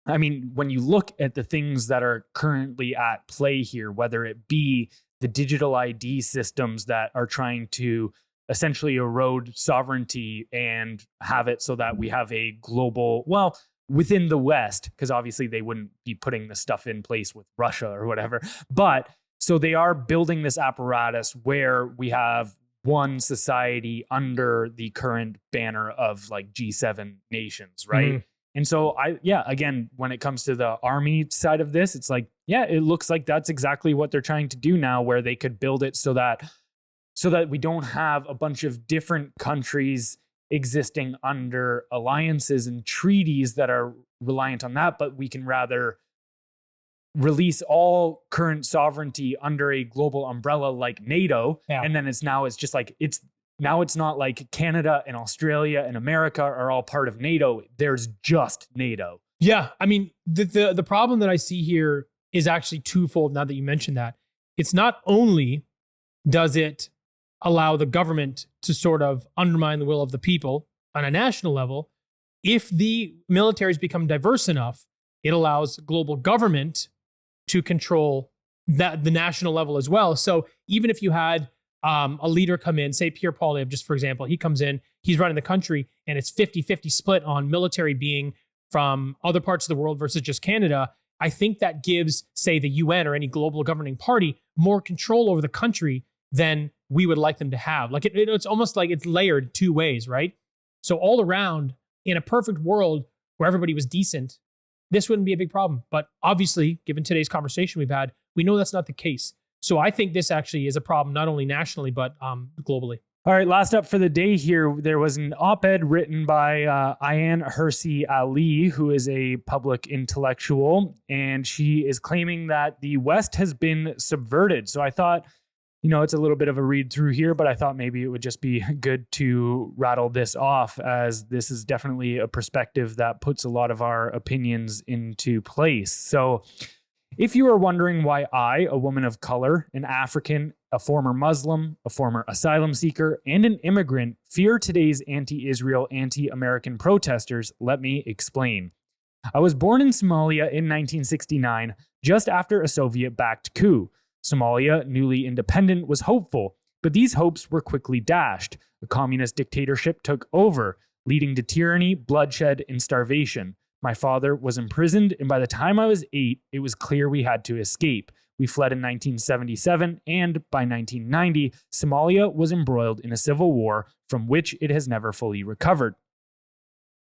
I mean, when you look at the things that are currently at play here, whether it be the digital ID systems that are trying to essentially erode sovereignty and have it so that we have a global, well, within the West, because obviously they wouldn't be putting this stuff in place with Russia or whatever. But so they are building this apparatus where we have one society under the current banner of like G7 nations, right? Mm-hmm. And so again, when it comes to the army side of this, it's like, it looks like that's exactly what they're trying to do now, where they could build it so that we don't have a bunch of different countries existing under alliances and treaties that are reliant on that, but we can rather release all current sovereignty under a global umbrella like NATO. Yeah. And then it's not like Canada and Australia and America are all part of NATO. There's just NATO. Yeah. I mean, the problem that I see here is actually twofold now that you mentioned that. It's not only does it allow the government to sort of undermine the will of the people on a national level, if the militaries become diverse enough, it allows global government to control the national level as well. So even if you had a leader come in, say Pierre Poilievre, just for example, he comes in, he's running the country, and it's 50-50 split on military being from other parts of the world versus just Canada, I think that gives, say, the UN or any global governing party more control over the country than we would like them to have. Like it's almost like it's layered two ways, right? So all around, in a perfect world where everybody was decent, this wouldn't be a big problem. But obviously, given today's conversation we've had, we know that's not the case. So I think this actually is a problem, not only nationally, but globally. All right, last up for the day here, there was an op-ed written by Ayaan Hirsi Ali, who is a public intellectual, and she is claiming that the West has been subverted. So I thought, it's a little bit of a read through here, but I thought maybe it would just be good to rattle this off, as this is definitely a perspective that puts a lot of our opinions into place. So if you are wondering why I, a woman of color, an African, a former Muslim, a former asylum seeker, and an immigrant, fear today's anti-Israel, anti-American protesters, let me explain. I was born in Somalia in 1969, just after a Soviet-backed coup. Somalia, newly independent, was hopeful, but these hopes were quickly dashed. A communist dictatorship took over, leading to tyranny, bloodshed, and starvation. My father was imprisoned, and by the time I was 8, it was clear we had to escape. We fled in 1977, and by 1990, Somalia was embroiled in a civil war from which it has never fully recovered.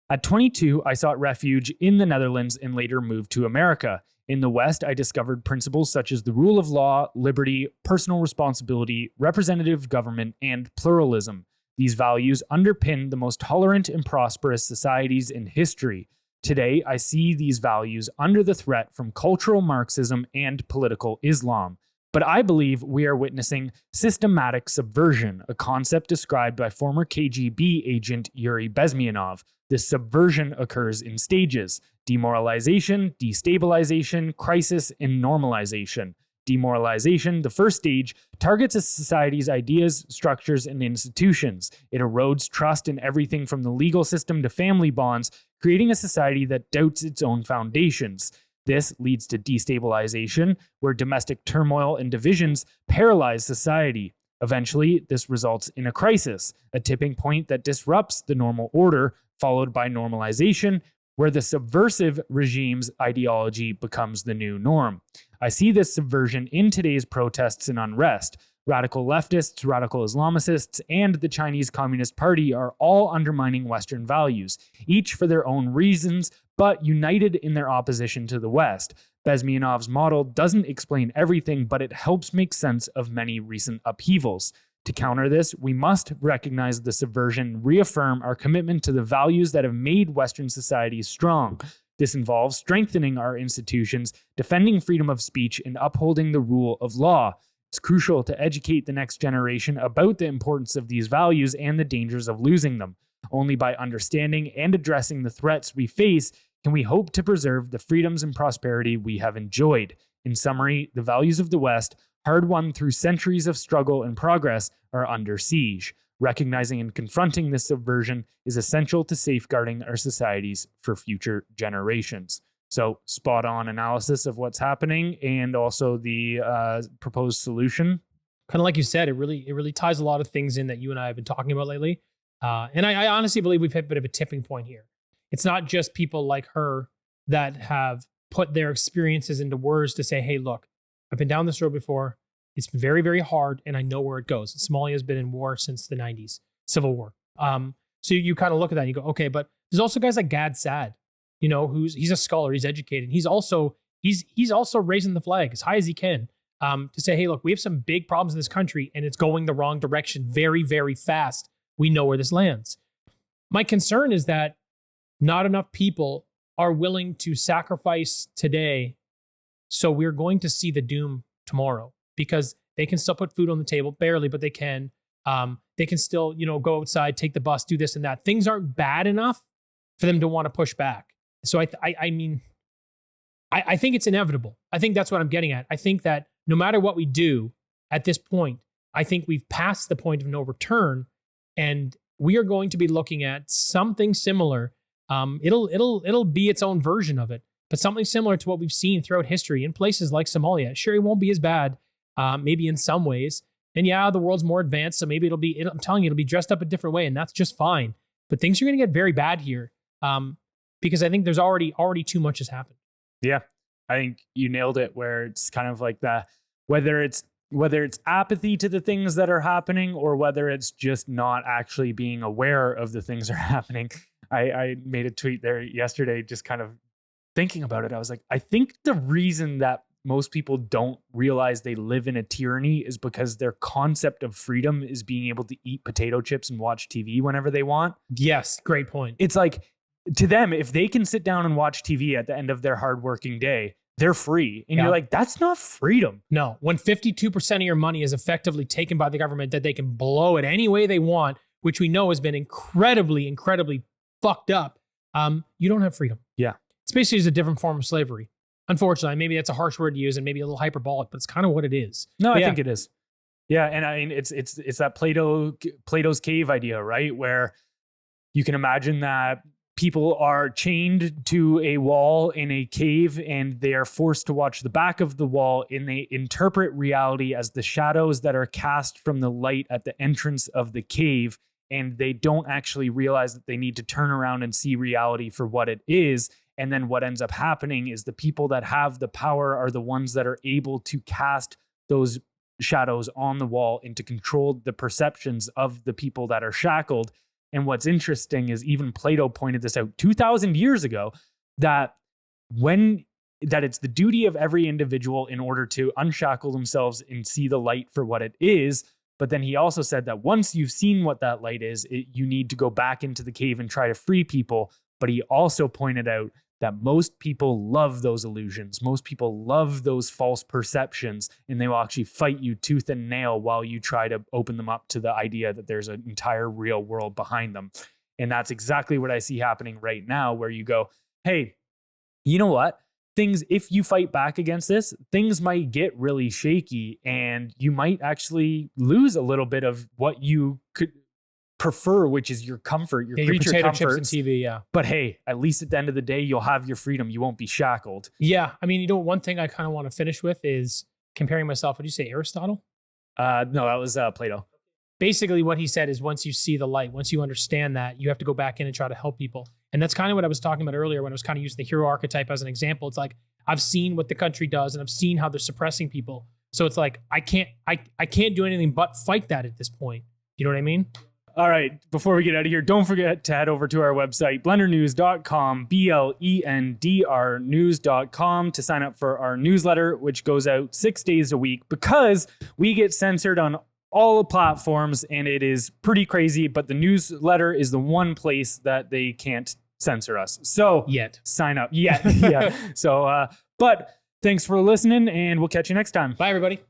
At 22, I sought refuge in the Netherlands and later moved to America. In the West, I discovered principles such as the rule of law, liberty, personal responsibility, representative government, and pluralism. These values underpin the most tolerant and prosperous societies in history. Today, I see these values under the threat from cultural Marxism and political Islam. But I believe we are witnessing systematic subversion, a concept described by former KGB agent Yuri Bezmenov. This subversion occurs in stages: demoralization, destabilization, crisis, and normalization. Demoralization, the first stage, targets a society's ideas, structures, and institutions. It erodes trust in everything from the legal system to family bonds, creating a society that doubts its own foundations. This leads to destabilization, where domestic turmoil and divisions paralyze society. Eventually, this results in a crisis, a tipping point that disrupts the normal order, followed by normalization, where the subversive regime's ideology becomes the new norm. I see this subversion in today's protests and unrest. Radical leftists, radical Islamicists, and the Chinese Communist Party are all undermining Western values, each for their own reasons, but united in their opposition to the West. Bezmenov's model doesn't explain everything, but it helps make sense of many recent upheavals. To counter this, we must recognize the subversion, reaffirm our commitment to the values that have made Western societies strong. This involves strengthening our institutions, defending freedom of speech, and upholding the rule of law. It's crucial to educate the next generation about the importance of these values and the dangers of losing them. Only by understanding and addressing the threats we face can we hope to preserve the freedoms and prosperity we have enjoyed. In summary, the values of the West, hard won through centuries of struggle and progress, are under siege. Recognizing and confronting this subversion is essential to safeguarding our societies for future generations. So, spot on analysis of what's happening and also the proposed solution. Kind of like you said, it really ties a lot of things in that you and I have been talking about lately. And I honestly believe we've hit a bit of a tipping point here. It's not just people like her that have put their experiences into words to say, hey, look, I've been down this road before. It's very, very hard, and I know where it goes. Somalia has been in war since the 90s, civil war. So you kind of look at that and you go, okay, but there's also guys like Gad Saad, you know, he's a scholar, he's educated. He's also raising the flag as high as he can to say, hey, look, we have some big problems in this country, and it's going the wrong direction very, very fast. We know where this lands. My concern is that not enough people are willing to sacrifice today, so we're going to see the doom tomorrow. Because they can still put food on the table, barely, but they can. They can still, you know, go outside, take the bus, do this and that. Things aren't bad enough for them to want to push back. So I mean, I think it's inevitable. I think that's what I'm getting at. I think that no matter what we do at this point, I think we've passed the point of no return, and we are going to be looking at something similar. It'll be its own version of it, but something similar to what we've seen throughout history in places like Somalia. Sure, it won't be as bad. Maybe in some ways. And yeah, the world's more advanced, so maybe I'm telling you, it'll be dressed up a different way, and that's just fine. But things are going to get very bad here because I think there's already too much has happened. Yeah, I think you nailed it, where it's kind of like that, whether it's apathy to the things that are happening or whether it's just not actually being aware of the things that are happening. I made a tweet there yesterday just kind of thinking about it. I was like, I think the reason that most people don't realize they live in a tyranny is because their concept of freedom is being able to eat potato chips and watch TV whenever they want. Yes, great point. It's like, to them, if they can sit down and watch TV at the end of their hardworking day, they're free. And you're like, that's not freedom. No, when 52% of your money is effectively taken by the government that they can blow it any way they want, which we know has been incredibly, incredibly fucked up, you don't have freedom. Yeah. It's basically just a different form of slavery. Unfortunately, maybe that's a harsh word to use and maybe a little hyperbolic, but it's kind of what it is. No, I think it is. Yeah, and I mean, it's that Plato's cave idea, right? Where you can imagine that people are chained to a wall in a cave and they are forced to watch the back of the wall, and they interpret reality as the shadows that are cast from the light at the entrance of the cave, and they don't actually realize that they need to turn around and see reality for what it is. And then what ends up happening is the people that have the power are the ones that are able to cast those shadows on the wall and to control the perceptions of the people that are shackled. And what's interesting is even Plato pointed this out 2,000 years ago, that it's the duty of every individual in order to unshackle themselves and see the light for what it is. But then he also said that once you've seen what that light is, you need to go back into the cave and try to free people. But he also pointed out that most people love those illusions. Most people love those false perceptions, and they will actually fight you tooth and nail while you try to open them up to the idea that there's an entire real world behind them. And that's exactly what I see happening right now, where you go, hey, you know what? If you fight back against this, things might get really shaky, and you might actually lose a little bit of what you could prefer, which is your comfort, your creature potato comforts. chips and TV, yeah. But hey, at least at the end of the day, you'll have your freedom. You won't be shackled. Yeah, I mean, you know, one thing I kind of want to finish with is comparing myself. What did you say, Aristotle? No, that was Plato. Basically, what he said is once you see the light, once you understand that, you have to go back in and try to help people. And that's kind of what I was talking about earlier when I was kind of using the hero archetype as an example. It's like, I've seen what the country does, and I've seen how they're suppressing people. So it's like I can't do anything but fight that at this point. You know what I mean? All right, before we get out of here, don't forget to head over to our website, blendrnews.com, BLENDR news.com, to sign up for our newsletter, which goes out 6 days a week, because we get censored on all the platforms, and it is pretty crazy, but the newsletter is the one place that they can't censor us. So sign up. Yeah. So, but thanks for listening, and we'll catch you next time. Bye, everybody.